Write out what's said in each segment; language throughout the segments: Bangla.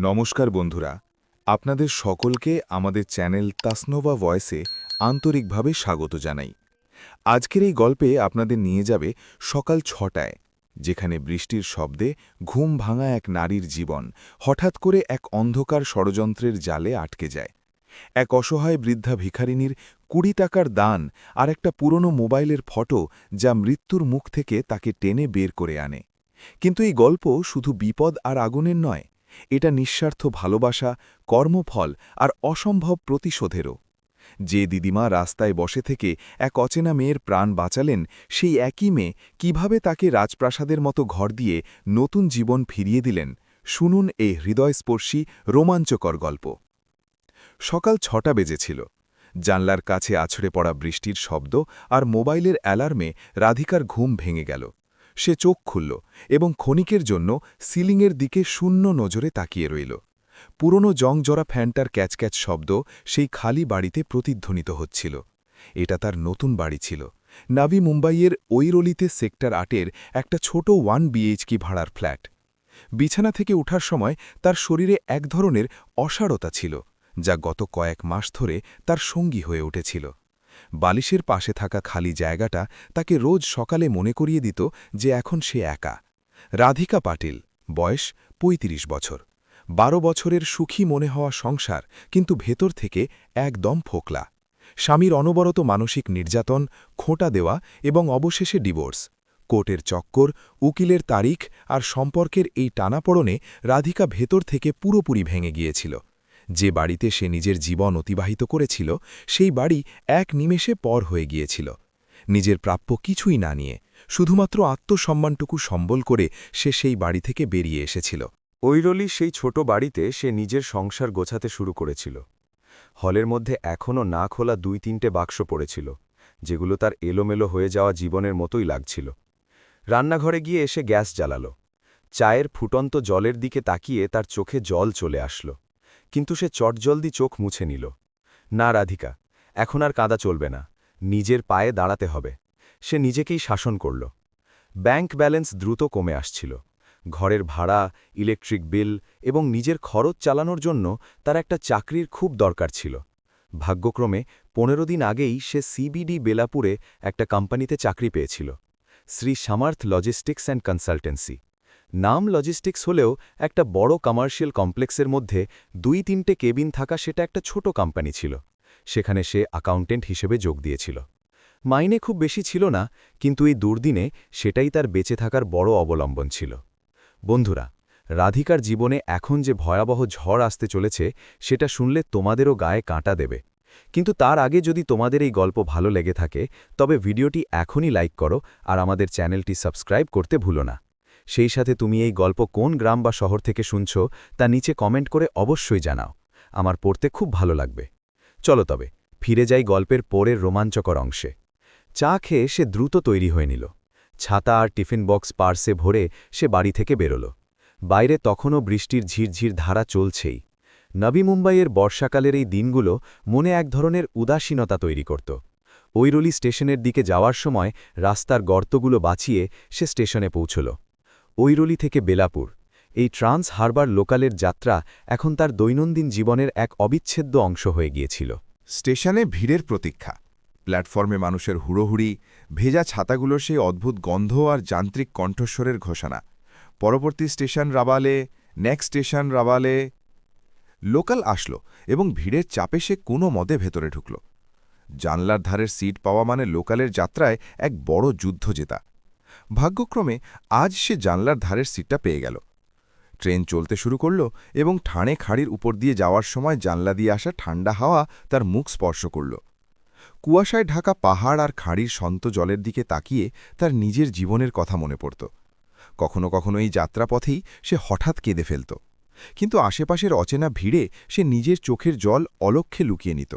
নমস্কার বন্ধুরা, আপনাদের সকলকে আমাদের চ্যানেল তাসনোভা ভয়েসে আন্তরিকভাবে স্বাগত জানাই। আজকের এই গল্পে আপনাদের নিয়ে যাবে সকাল ৬টায়, যেখানে বৃষ্টির শব্দে ঘুম ভাঙা এক নারীর জীবন হঠাৎ করে এক অন্ধকার ষড়যন্ত্রের জালে আটকে যায়। এক অসহায় বৃদ্ধা ভিখারিনীর ২০ টাকার দান আর একটা পুরনো মোবাইলের ফটো যা মৃত্যুর মুখ থেকে তাকে টেনে বের করে আনে। কিন্তু এই গল্প শুধু বিপদ আর আগুনের নয়, এটা নিঃস্বার্থ ভালোবাসা, কর্মফল আর অসম্ভব প্রতিশোধেরও। যে দিদিমা রাস্তায় বসে থেকে এক অচেনা মেয়ের প্রাণ বাঁচালেন, সেই একই মেয়ে কিভাবে তাকে রাজপ্রাসাদের মতো ঘর দিয়ে নতুন জীবন ফিরিয়ে দিলেন, শুনুন এই হৃদয়স্পর্শী রোমাঞ্চকর গল্প। সকাল ৬টা বেজেছিল। জানলার কাছে আছড়ে পড়া বৃষ্টির শব্দ আর মোবাইলের অ্যালার্মে রাধিকার ঘুম ভেঙে গেল। সে চোখ খুলল এবং ক্ষণিকের জন্য সিলিংয়ের দিকে শূন্য নজরে তাকিয়ে রইল। পুরনো জংজরা ফ্যানটার ক্যাচক্যাচ শব্দ সেই খালি বাড়িতে প্রতিধ্বনিত হচ্ছিল। এটা তার নতুন বাড়ি ছিল, নাভি মুম্বাইয়ের ঐরলিতে সেক্টর ৮-এর একটা ছোট 1 বিএইচকে ভাড়ার ফ্ল্যাট। বিছানা থেকে ওঠার সময় তার শরীরে এক ধরনের অসাড়তা ছিল, যা গত কয়েক মাস ধরে তার সঙ্গী হয়ে উঠেছিল। বালিশের পাশে থাকা খালি জায়গাটা তাকে রোজ সকালে মনে করিয়ে দিত যে এখন সে একা। রাধিকা পাটিল, বয়স ৩৫ বছর, ১২ বছরের সুখী মনে হওয়া সংসার, কিন্তু ভেতর থেকে একদম ফোকলা। স্বামীর অনবরত মানসিক নির্যাতন, খোঁটা দেওয়া এবং অবশেষে ডিভোর্স। কোর্টের চক্কর, উকিলের তারিখ আর সম্পর্কের এই টানাপড়নে রাধিকা ভেতর থেকে পুরোপুরি ভেঙে গিয়েছিল। যে বাড়িতে সে নিজের জীবন অতিবাহিত করেছিল, সেই বাড়ি এক নিমেষে পর হয়ে গিয়েছিল। নিজের প্রাপ্য কিছুই না নিয়ে, শুধুমাত্র আত্মসম্মানটুকু সম্বল করে সে সেই বাড়ি থেকে বেরিয়ে এসেছিল। ঐরলি সেই ছোট বাড়িতে সে নিজের সংসার গোছাতে শুরু করেছিল। হলের মধ্যে এখনও না খোলা ২-৩টে বাক্স পড়েছিল, যেগুলো তার এলোমেলো হয়ে যাওয়া জীবনের মতোই লাগছিল। রান্নাঘরে গিয়ে এসে গ্যাস জ্বালালো। চায়ের ফুটন্ত জলের দিকে তাকিয়ে তার চোখে জল চলে আসলো, কিন্তু সে চটজলদি চোখ মুছে নিল। না রাধিকা, এখন আর কাঁদা চলবে না, নিজের পায়ে দাঁড়াতে হবে। সে নিজেকেই শাসন করল। ব্যাংক ব্যালেন্স দ্রুত কমে আসছিল। ঘরের ভাড়া, ইলেকট্রিক বিল এবং নিজের খরচ চালানোর জন্য তার একটা চাকরির খুব দরকার ছিল। ভাগ্যক্রমে ১৫ দিন আগেই সে সিবিডি বেলাপুরে একটা কোম্পানিতে চাকরি পেয়েছিল, Shri Samarth logistics and consultancy. নাম লজিস্টিক্স হলেও একটা বড় কমার্শিয়াল কমপ্লেক্সের মধ্যে ২-৩টে কেবিন থাকা সেটা একটা ছোট কোম্পানি ছিল। সেখানে সে অ্যাকাউন্টেন্ট হিসেবে যোগ দিয়েছিল। মাইনে খুব বেশি ছিল না, কিন্তু এই দুর্দিনে সেটাই তার বেঁচে থাকার বড় অবলম্বন ছিল। বন্ধুরা, রাধিকার জীবনে এখন যে ভয়াবহ ঝড় আসতে চলেছে, সেটা শুনলে তোমাদেরও গায়ে কাঁটা দেবে। কিন্তু তার আগে যদি তোমাদের এই গল্প ভালো লেগে থাকে, তবে ভিডিওটি এখনই লাইক করো আর আমাদের চ্যানেলটি সাবস্ক্রাইব করতে ভুলো না। সেই সাথে তুমি এই গল্প কোন গ্রাম বা শহর থেকে শুনছ তা নিচে কমেন্ট করে অবশ্যই জানাও। আমার পড়তে খুব ভালো লাগবে। চলো তবে ফিরে যাই গল্পের পরের রোমাঞ্চকর অংশে। চা খেয়ে সে দ্রুত তৈরি হয়ে নিল। ছাতা আর টিফিন বক্স পার্সে ভরে সে বাড়ি থেকে বেরোল। বাইরে তখনও বৃষ্টির ঝিরঝির ধারা চলছেই। নবী মুম্বাইয়ের বর্ষাকালের এই দিনগুলো মনে এক ধরনের উদাসীনতা তৈরি করত। ঐরলি স্টেশনের দিকে যাওয়ার সময় রাস্তার গর্তগুলো বাঁচিয়ে সে স্টেশনে পৌঁছল। ঐরলি থেকে বেলাপুর, এই ট্রান্স হারবার লোকালের যাত্রা এখন তার দৈনন্দিন জীবনের এক অবিচ্ছেদ্য অংশ হয়ে গিয়েছিল। স্টেশনে ভিড়ের প্রতীক্ষা, প্ল্যাটফর্মে মানুষের হুড়োহুড়ি, ভেজা ছাতাগুলোর সেই অদ্ভুত গন্ধ আর যান্ত্রিক কণ্ঠস্বরের ঘোষণা। পরবর্তী স্টেশন রাবালে, নেক্সট স্টেশন রাবালে। লোকাল আসলো এবং ভিড়ের চাপে সে কোনো মতে ভেতরে ঢুকল। জানলার ধারের সিট পাওয়া মানে লোকালের যাত্রায় এক বড় যুদ্ধ জেতা। ভাগ্যক্রমে আজ সে জানলার ধারের সিটটা পেয়ে গেল। ট্রেন চলতে শুরু করল এবং ঠাণে খাড়ির উপর দিয়ে যাওয়ার সময় জানলা দিয়ে আসা ঠান্ডা হাওয়া তার মুখ স্পর্শ করল। কুয়াশায় ঢাকা পাহাড় আর খাঁড়ির সন্ত জলের দিকে তাকিয়ে তার নিজের জীবনের কথা মনে পড়ত। কখনো কখনো এই যাত্রাপথেই সে হঠাৎ কেঁদে ফেলত, কিন্তু আশেপাশের অচেনা ভিড়ে সে নিজের চোখের জল অলক্ষ্যে লুকিয়ে নিত।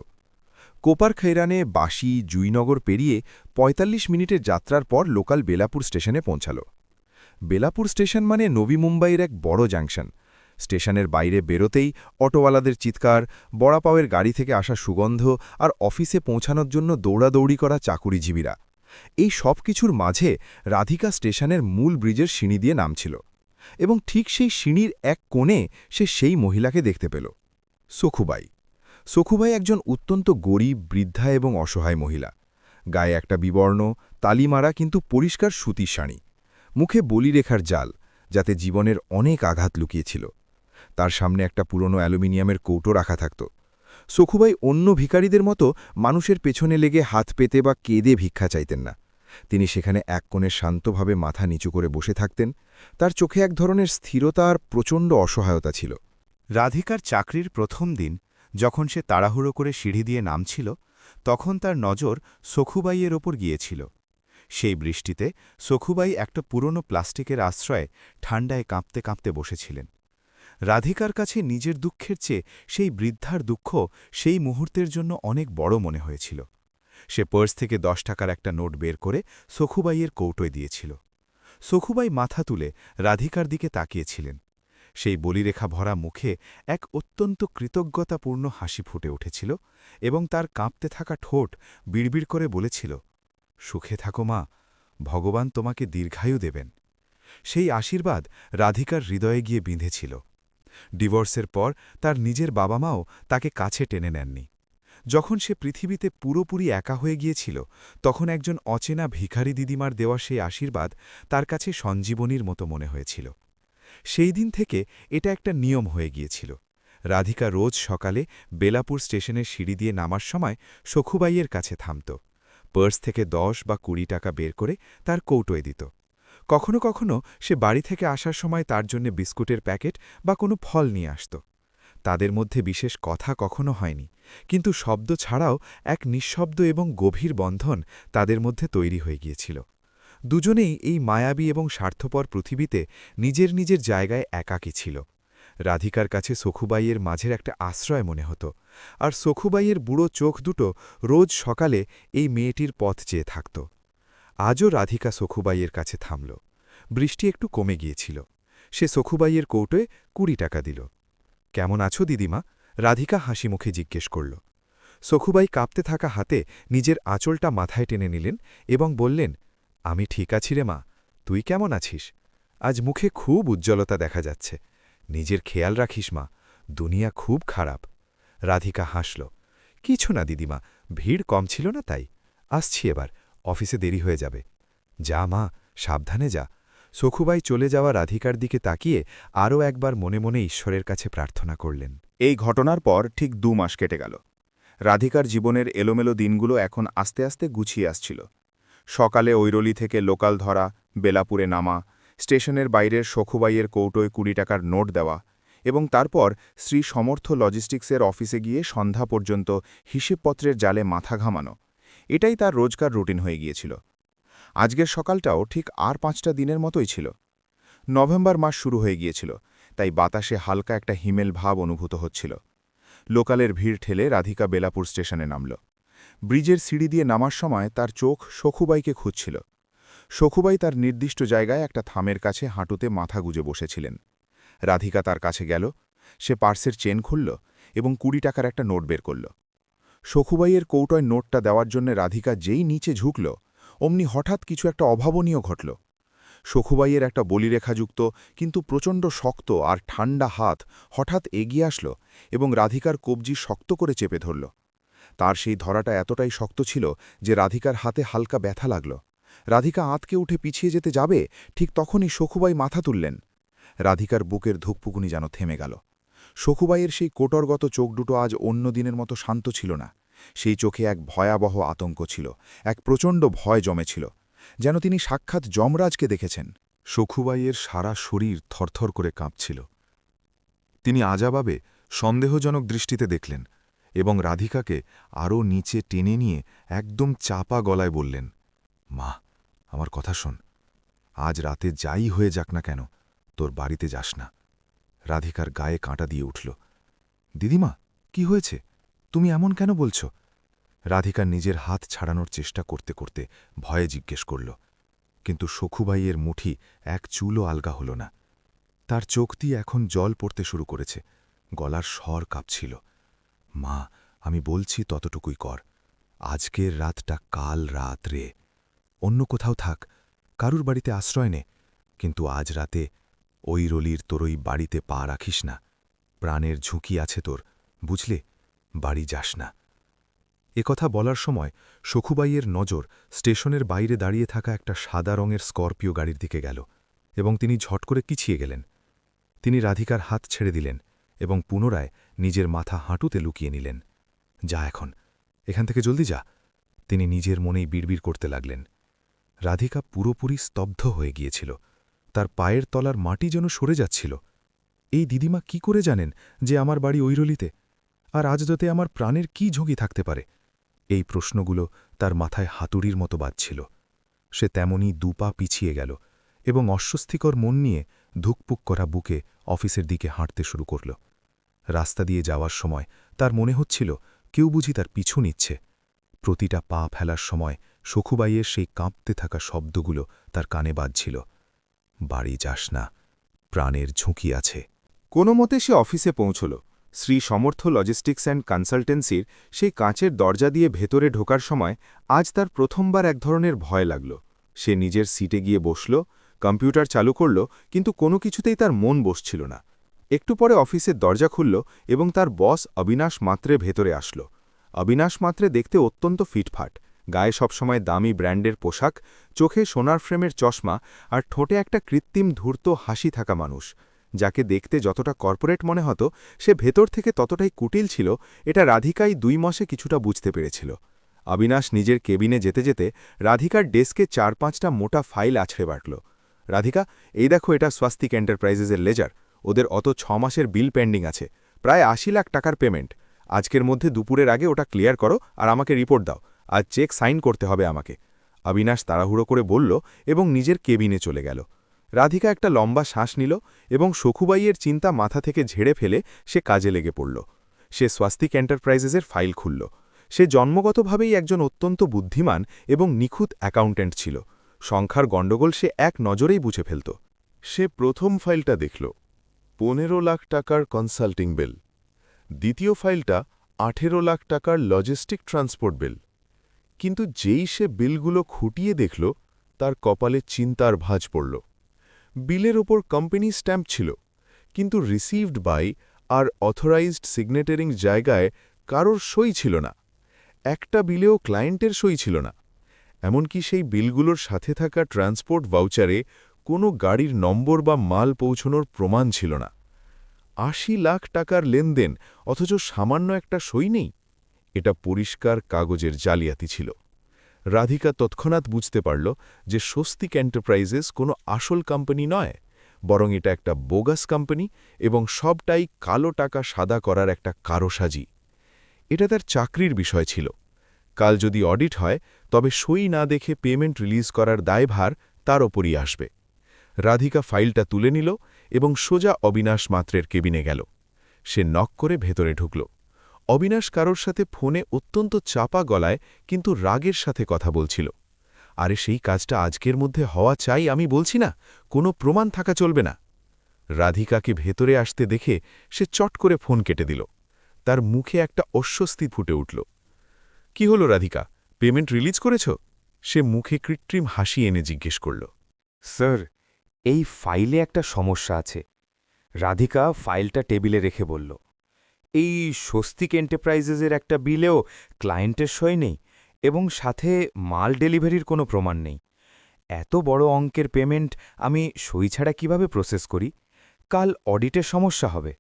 কোপার খৈরানে বাসি জুইনগর পেরিয়ে ৪৫ মিনিটের যাত্রার পর লোকাল বেলাপুর স্টেশনে পৌঁছাল। বেলাপুর স্টেশন মানে নবী মুম্বাইয়ের এক বড় জাংশন। স্টেশনের বাইরে বেরোতেই অটোওয়ালাদের চিৎকার, বড়াপাওয়ের গাড়ি থেকে আসা সুগন্ধ আর অফিসে পৌঁছানোর জন্য দৌড়াদৌড়ি করা চাকুরিজীবীরা। এই সব কিছুর মাঝে রাধিকা স্টেশনের মূল ব্রিজের সিঁড়ি দিয়ে নামছিল। এবং ঠিক সেই সিঁড়ির এক কোণে সে সেই মহিলাকে দেখতে পেল। সখুবাই। সখুবাই একজন অত্যন্ত গরিব, বৃদ্ধা এবং অসহায় মহিলা। গায়ে একটা বিবর্ণ, তালিমারা কিন্তু পরিষ্কার সুতির শাড়ি। মুখে বলিরেখার জাল, যাতে জীবনের অনেক আঘাত লুকিয়েছিল। তার সামনে একটা পুরনো অ্যালুমিনিয়ামের কৌটো রাখা থাকত। সখুবাই অন্য ভিখারিদের মতো মানুষের পেছনে লেগে হাত পেতে বা কেঁদে ভিক্ষা চাইতেন না। তিনি সেখানে এক কোণে শান্তভাবে মাথা নিচু করে বসে থাকতেন। তার চোখে এক ধরনের স্থিরতা আর প্রচণ্ড অসহায়তা ছিল। রাধিকার চাকরির প্রথম দিন যখন সে তাড়াহুড়ো করে সিঁড়ি দিয়ে নামছিল, তখন তার নজর সখুবাইয়ের ওপর গিয়েছিল। সেই বৃষ্টিতে সখুবাই একটা পুরনো প্লাস্টিকের আশ্রয়ে ঠান্ডায় কাঁপতে কাঁপতে বসেছিলেন। রাধিকার কাছে নিজের দুঃখের চেয়ে সেই বৃদ্ধার দুঃখ সেই মুহূর্তের জন্য অনেক বড় মনে হয়েছিল। সে পার্স থেকে 10 টাকার একটা নোট বের করে সখুবাইয়ের কৌটোয় দিয়েছিল। সখুবাই মাথা তুলে রাধিকার দিকে তাকিয়েছিলেন। সেই বলিরেখা ভরা মুখে এক অত্যন্ত কৃতজ্ঞতাপূর্ণ হাসি ফুটে উঠেছিল এবং তার কাঁপতে থাকা ঠোঁট বিড়বিড় করে বলেছিল, সুখে থাকো মা, ভগবান তোমাকে দীর্ঘায়ু দেবেন। সেই আশীর্বাদ রাধিকার হৃদয়ে গিয়ে বিঁধেছিল। ডিভোর্সের পর তার নিজের বাবা মাও তাকে কাছে টেনে নেননি। যখন সে পৃথিবীতে পুরোপুরি একা হয়ে গিয়েছিল, তখন একজন অচেনা ভিখারি দিদিমার দেওয়া সেই আশীর্বাদ তার কাছে সঞ্জীবনীর মতো মনে হয়েছিল। সেই দিন থেকে এটা একটা নিয়ম হয়ে গিয়েছিল। রাধিকা রোজ সকালে বেলাপুর স্টেশনের সিঁড়ি দিয়ে নামার সময় সখুবাইয়ের কাছে থামত। পার্স থেকে 10 বা 20 টাকা বের করে তার কৌটোয় দিত। কখনো কখনো সে বাড়ি থেকে আসার সময় তার জন্য বিস্কুটের প্যাকেট বা কোনো ফল নিয়ে আসত। তাদের মধ্যে বিশেষ কথা কখনো হয়নি, কিন্তু শব্দ ছাড়াও এক নিঃশব্দ এবং গভীর বন্ধন তাদের মধ্যে তৈরি হয়ে গিয়েছিল। দুজনেই এই মায়াবী এবং স্বার্থপর পৃথিবীতে নিজের নিজের জায়গায় একাকী ছিল। রাধিকার কাছে সখুবাইয়ের মাঝের একটা আশ্রয় মনে হতো, আর সখুবাইয়ের বুড়ো চোখ দুটো রোজ সকালে এই মেয়েটির পথ চেয়ে থাকত। আজও রাধিকা সখুবাইয়ের কাছে থামল। বৃষ্টি একটু কমে গিয়েছিল। সে সখুবাইয়ের কৌটোয় 20 টাকা দিল। কেমন আছো দিদিমা? রাধিকা হাসি মুখে জিজ্ঞেস করল। সখুবাই কাঁপতে থাকা হাতে নিজের আঁচলটা মাথায় টেনে নিলেন এবং বললেন, আমি ঠিক আছি রে মা, তুই কেমন আছিস? আজ মুখে খুব উজ্জ্বলতা দেখা যাচ্ছে। নিজের খেয়াল রাখিস মা, দুনিয়া খুব খারাপ। রাধিকা হাসল। কিছু না দিদিমা, ভিড় কম ছিল না তাই। আসছি এবার, অফিসে দেরি হয়ে যাবে। যা মা, সাবধানে যা। সখুবাই চলে যাওয়া রাধিকার দিকে তাকিয়ে আরও একবার মনে মনে ঈশ্বরের কাছে প্রার্থনা করলেন। এই ঘটনার পর ঠিক 2 মাস কেটে গেল। রাধিকার জীবনের এলোমেলো দিনগুলো এখন আস্তে আস্তে গুছিয়ে আসছিল। সকালে ঐরলি থেকে লোকাল ধরা, বেলাপুরে নামা, স্টেশনের বাইরের সখুবাইয়ের কৌটোয় 20 টাকার নোট দেওয়া এবং তারপর শ্রী সমর্থ লজিস্টিক্সের অফিসে গিয়ে সন্ধ্যা পর্যন্ত হিসেবপত্রের জালে মাথা ঘামানো, এটাই তার রোজকার রুটিন হয়ে গিয়েছিল। আজকের সকালটাও ঠিক আর 5টা দিনের মতোই ছিল। নভেম্বর মাস শুরু হয়ে গিয়েছিল, তাই বাতাসে হালকা একটা হিমেল ভাব অনুভূত হচ্ছিল। লোকালের ভিড় ঠেলে রাধিকা বেলাপুর স্টেশনে নামল। ব্রিজের সিঁড়ি দিয়ে নামার সময় তার চোখ সখুবাইকে খুঁজছিল। সখুবাই তার নির্দিষ্ট জায়গায় একটা থামের কাছে হাঁটুতে মাথা গুজে বসেছিলেন। রাধিকা তার কাছে গেল। সে পার্সের চেন খুলল এবং 20 টাকার একটা নোট বের করল। সখুবাইয়ের কৌটোয় নোটটা দেওয়ার জন্য রাধিকা যেই নিচে ঝুঁকল, অমনি হঠাৎ কিছু একটা অভাবনীয় ঘটল। সখুবাইয়ের একটা বলিরেখাযুক্ত কিন্তু প্রচণ্ড শক্ত আর ঠান্ডা হাত হঠাৎ এগিয়ে আসল এবং রাধিকার কবজি শক্ত করে চেপে ধরল। তার সেই ধরাটা এতটাই শক্ত ছিল যে রাধিকার হাতে হালকা ব্যথা লাগল। রাধিকা আঁতকে উঠে পিছিয়ে যেতে যাবে, ঠিক তখনই সখুবাই মাথা তুললেন। রাধিকার বুকের ধুকপুকুনি যেন থেমে গেল। সখুবাইয়ের সেই কোটরগত চোখ দুটো আজ অন্য দিনের মতো শান্ত ছিল না। সেই চোখে এক ভয়াবহ আতঙ্ক ছিল, এক প্রচণ্ড ভয় জমেছিল, যেন তিনি সাক্ষাৎ যমরাজকে দেখেছেন। সখুবাইয়ের সারা শরীর থরথর করে কাঁপছিল। তিনি আজাবাবে সন্দেহজনক দৃষ্টিতে দেখলেন এবং রাধিকাকে আরও নিচে টেনে নিয়ে একদম চাপা গলায় বললেন, মা, আমার কথা শোন। আজ রাতে যাই হয়ে যাক না কেন, তোর বাড়িতে যাস না। রাধিকার গায়ে কাঁটা দিয়ে উঠল। দিদিমা, কি হয়েছে? তুমি এমন কেন বলছ? রাধিকা নিজের হাত ছাড়ানোর চেষ্টা করতে করতে ভয়ে জিজ্ঞেস করল, কিন্তু সখুভাইয়ের মুঠি এক চুলও আলগা হল না। তার চোখ দিয়ে এখন জল পড়তে শুরু করেছে, গলার স্বর কাঁপছিল। মা, আমি বলছি ততটুকুই কর। আজকের রাতটা কাল রাত রে। অন্য কোথাও থাক, কারুর বাড়িতে আশ্রয় নে, কিন্তু আজ রাতে ওই রলির তোর ওই বাড়িতে পা রাখিস না, প্রাণের ঝুঁকি আছে তোর, বুঝলে? বাড়ি যাস না। কথা বলার সময় সখুবাইয়ের নজর স্টেশনের বাইরে দাঁড়িয়ে থাকা একটা সাদা রঙের স্করপিও গাড়ির দিকে গেল এবং তিনি ঝট করে পিছিয়ে গেলেন। তিনি রাধিকার হাত ছেড়ে দিলেন এবং পুনরায় নিজের মাথা হাঁটুতে লুকিয়ে নিলেন। যা এখন, এখান থেকে জলদি যা, তিনি নিজের মনেই বিড়বিড় করতে লাগলেন। রাধিকা পুরোপুরি স্তব্ধ হয়ে গিয়েছিল, তার পায়ের তলার মাটি যেন সরে যাচ্ছিল। এই দিদিমা কি করে জানেন যে আমার বাড়ি ঐরলিতে? আর আজ রাতে আমার প্রাণের কি ঝুঁকি থাকতে পারে? এই প্রশ্নগুলো তার মাথায় হাতুড়ির মতো বাজছিল। সে তেমনই দুপা পিছিয়ে গেল এবং অস্বস্তিকর মন নিয়ে ধুকপুক করা বুকে অফিসের দিকে হাঁটতে শুরু করল। রাস্তা দিয়ে যাওয়ার সময় তার মনে হচ্ছিল কেউ বুঝি তার পিছু নিচ্ছে। প্রতিটা পা ফেলার সময় সখুবাইয়ের সেই কাঁপতে থাকা শব্দগুলো তার কানে বাজছিল। বাড়ি যাস না, প্রাণের ঝুঁকি আছে। কোনো মতে সে অফিসে পৌঁছল। শ্রী সমর্থ লজিস্টিক্স অ্যান্ড কনসালটেন্সির সেই কাঁচের দরজা দিয়ে ভেতরে ঢোকার সময় আজ তার প্রথমবার এক ধরনের ভয় লাগল। সে নিজের সিটে গিয়ে বসল, কম্পিউটার চালু করল, কিন্তু কোনো কিছুতেই তার মন বসছিল না। একটু পরে অফিসের দরজা খুলল এবং তার বস অবিনাশ মাত্রে ভেতরে আসল। অবিনাশ মাত্রে দেখতে অত্যন্ত ফিটফাট, গায়ে সবসময় দামি ব্র্যান্ডের পোশাক, চোখে সোনার ফ্রেমের চশমা আর ঠোঁটে একটা কৃত্রিম ধূর্ত হাসি থাকা মানুষ। যাকে দেখতে যতটা কর্পোরেট মনে হতো, সে ভেতর থেকে ততটাই কুটিল ছিল, এটা রাধিকাই 2 মাসে কিছুটা বুঝতে পেরেছিল। অবিনাশ নিজের কেবিনে যেতে যেতে রাধিকার ডেস্কে 4-5টা মোটা ফাইল আছড়ে বাটল। রাধিকা, এই দেখো, এটা স্বাস্তিক এন্টারপ্রাইজেসের লেজার। ওদের অত 6 মাসের বিল পেন্ডিং আছে, প্রায় 80 লাখ টাকার পেমেন্ট। আজকের মধ্যে দুপুরের আগে ওটা ক্লিয়ার করো আর আমাকে রিপোর্ট দাও। আজ চেক সাইন করতে হবে আমাকে। অবিনাশ তাড়াহুড়ো করে বলল এবং নিজের কেবিনে চলে গেল। রাধিকা একটা লম্বা শ্বাস নিল এবং সখুবাইয়ের চিন্তা মাথা থেকে ঝেড়ে ফেলে সে কাজে লেগে পড়ল। সে স্বাস্তিক এন্টারপ্রাইজেসের ফাইল খুলল। সে জন্মগতভাবেই একজন অত্যন্ত বুদ্ধিমান এবং নিখুঁত অ্যাকাউন্ট্যান্ট ছিল। সংখ্যার গণ্ডগোল সে এক নজরেই বুঝে ফেলত। সে প্রথম ফাইলটা দেখল, 15 লাখ টাকার কনসাল্টিং বিল। দ্বিতীয় ফাইলটা 18 লাখ টাকার লজিস্টিক ট্রান্সপোর্ট বিল। কিন্তু যেই সে বিলগুলো খুঁটিয়ে দেখল, তার কপালে চিন্তার ভাঁজ পড়ল। বিলের ওপর কোম্পানি স্ট্যাম্প ছিল, কিন্তু রিসিভড বাই আর অথরাইজড সিগনেচারিং জায়গায় কারোর সই ছিল না। একটা বিলেও ক্লায়েন্টের সই ছিল না। এমনকি সেই বিলগুলোর সাথে থাকা ট্রান্সপোর্ট ভাউচারে কোনো গাড়ির নম্বর বা মাল পৌঁছনোর প্রমাণ ছিল না। 80 লাখ টাকার লেনদেন, অথচ সামান্য একটা সই নেই। এটা পরিষ্কার কাগজের জালিয়াতি ছিল। রাধিকা তৎক্ষণাৎ বুঝতে পারল যে স্বস্তিক এন্টারপ্রাইজেস কোনো আসল কোম্পানি নয়, বরং এটা একটা বোগাস কোম্পানি এবং সবটাই কালো টাকা সাদা করার একটা কারসাজি। এটা তার চাকরির বিষয় ছিল। কাল যদি অডিট হয়, তবে সই না দেখে পেমেন্ট রিলিজ করার দায়ভার তার ওপরই আসবে। রাধিকা ফাইলটা তুলে নিল এবং সোজা অবিনাশ মাত্রের কেবিনে গেল। সে নক করে ভেতরে ঢুকল। অবিনাশ কারোর সাথে ফোনে অত্যন্ত চাপা গলায় কিন্তু রাগের সাথে কথা বলছিল। আরে সেই কাজটা আজকের মধ্যে হওয়া চাই, আমি বলছি না, কোনো প্রমাণ থাকা চলবে না। রাধিকাকে ভেতরে আসতে দেখে সে চট করে ফোন কেটে দিল। তার মুখে একটা অস্বস্তি ফুটে উঠল। কি হলো রাধিকা, পেমেন্ট রিলিজ করেছ? সে মুখে কৃত্রিম হাসি এনে জিজ্ঞেস করল। স্যার, এই ফাইলে একটা সমস্যা আছে। রাধিকা ফাইলটা টেবিলে রেখে বলল, এই স্বস্তিক এন্টারপ্রাইজেসের একটা বিলেও ক্লায়েন্টের সই নেই এবং সাথে মাল ডেলিভারির কোনো প্রমাণ নেই। এত বড় অঙ্কের পেমেন্ট আমি সই ছাড়া কীভাবে প্রসেস করি? কাল অডিটের সমস্যা হবে।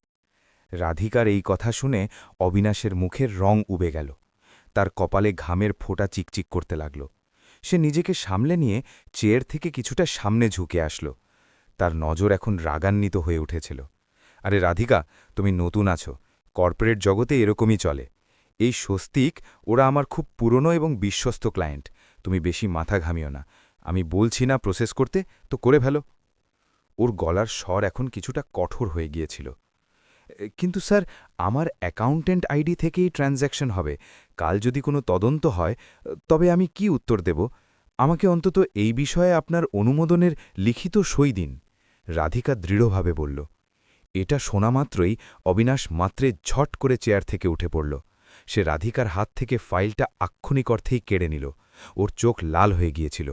রাধিকার এই কথা শুনে অবিনাশের মুখের রং উবে গেল। তার কপালে ঘামের ফোঁটা চিকচিক করতে লাগল। সে নিজেকে সামলে নিয়ে চেয়ার থেকে কিছুটা সামনে ঝুঁকে আসল। তার নজর এখন রাগান্বিত হয়ে উঠেছিল। আরে রাধিকা, তুমি নতুন আছো, কর্পোরেট জগতে এরকমই চলে। এই স্বস্তিক, ওরা আমার খুব পুরনো এবং বিশ্বস্ত ক্লায়েন্ট। তুমি বেশি মাথা ঘামিও না। আমি বলছি না প্রসেস করতে, তো করে ফেলো। ওর গলার স্বর এখন কিছুটা কঠোর হয়ে গিয়েছিল। কিন্তু স্যার, আমার অ্যাকাউন্টেন্ট আইডি থেকেই ট্রানজ্যাকশন হবে। কাল যদি কোনো তদন্ত হয়, তবে আমি কি উত্তর দেব? আমাকে অন্তত এই বিষয়ে আপনার অনুমোদনের লিখিত সই দিন। রাধিকা দৃঢ়ভাবে বলল। এটা শোনা মাত্রই অবিনাশ মাত্রে ঝট করে চেয়ার থেকে উঠে পড়ল। সে রাধিকার হাত থেকে ফাইলটা আক্ষণিক অর্থেই কেড়ে নিল। ওর চোখ লাল হয়ে গিয়েছিল।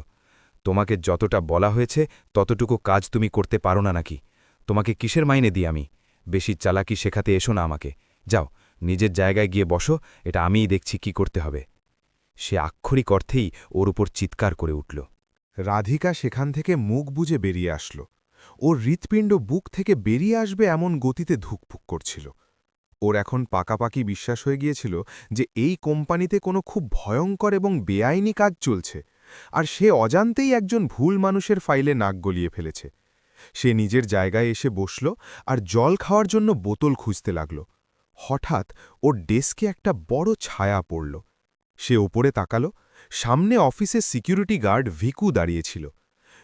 তোমাকে যতটা বলা হয়েছে ততটুকু কাজ তুমি করতে পারো না নাকি? তোমাকে কিসের মাইনে দিই আমি? বেশি চালাকি শেখাতে এসো না আমাকে। যাও, নিজের জায়গায় গিয়ে বসো, এটা আমিই দেখছি কি করতে হবে। সে আক্ষরিক অর্থেই ওর উপর চিৎকার করে উঠল। রাধিকা সেখান থেকে মুখ বুজে বেরিয়ে আসল। ওর হৃৎপিণ্ড বুক থেকে বেরিয়ে আসবে এমন গতিতে ধুকপুক করছিল। ওর এখন পাকাপাকি বিশ্বাস হয়ে গিয়েছিল যে এই কোম্পানিতে কোনো খুব ভয়ঙ্কর এবং বেআইনি কাজ চলছে, আর সে অজান্তেই একজন ভুল মানুষের ফাইলে নাক গলিয়ে ফেলেছে। সে নিজের জায়গায় এসে বসল আর জল খাওয়ার জন্য বোতল খুঁজতে লাগল। হঠাৎ ওর ডেস্কে একটা বড় ছায়া পড়ল। সে ওপরে তাকাল। সামনে অফিসের সিকিউরিটি গার্ড ভিকু দাঁড়িয়েছিল।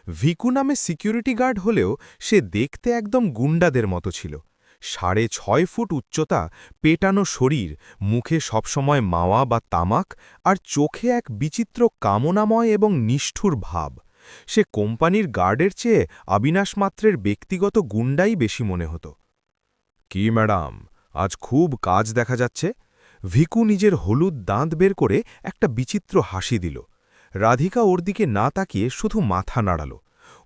ভিকু নামে সিকিউরিটি গার্ড হলেও সে দেখতে একদম গুন্ডাদের মতো ছিল। 6.5 ফুট উচ্চতা, পেটানো শরীর, মুখে সবসময় মাওয়া বা তামাক, আর চোখে এক বিচিত্র কামনাময় এবং নিষ্ঠুর ভাব। সে কোম্পানির গার্ডের চেয়ে অবিনাশ মাত্রের ব্যক্তিগত গুন্ডাই বেশি মনে হতো। কি ম্যাডাম, আজ খুব কাজ দেখা যাচ্ছে? ভিকু নিজের হলুদ দাঁত বের করে একটা বিচিত্র হাসি দিল। রাধিকা ওর দিকে না তাকিয়ে শুধু মাথা নাড়াল।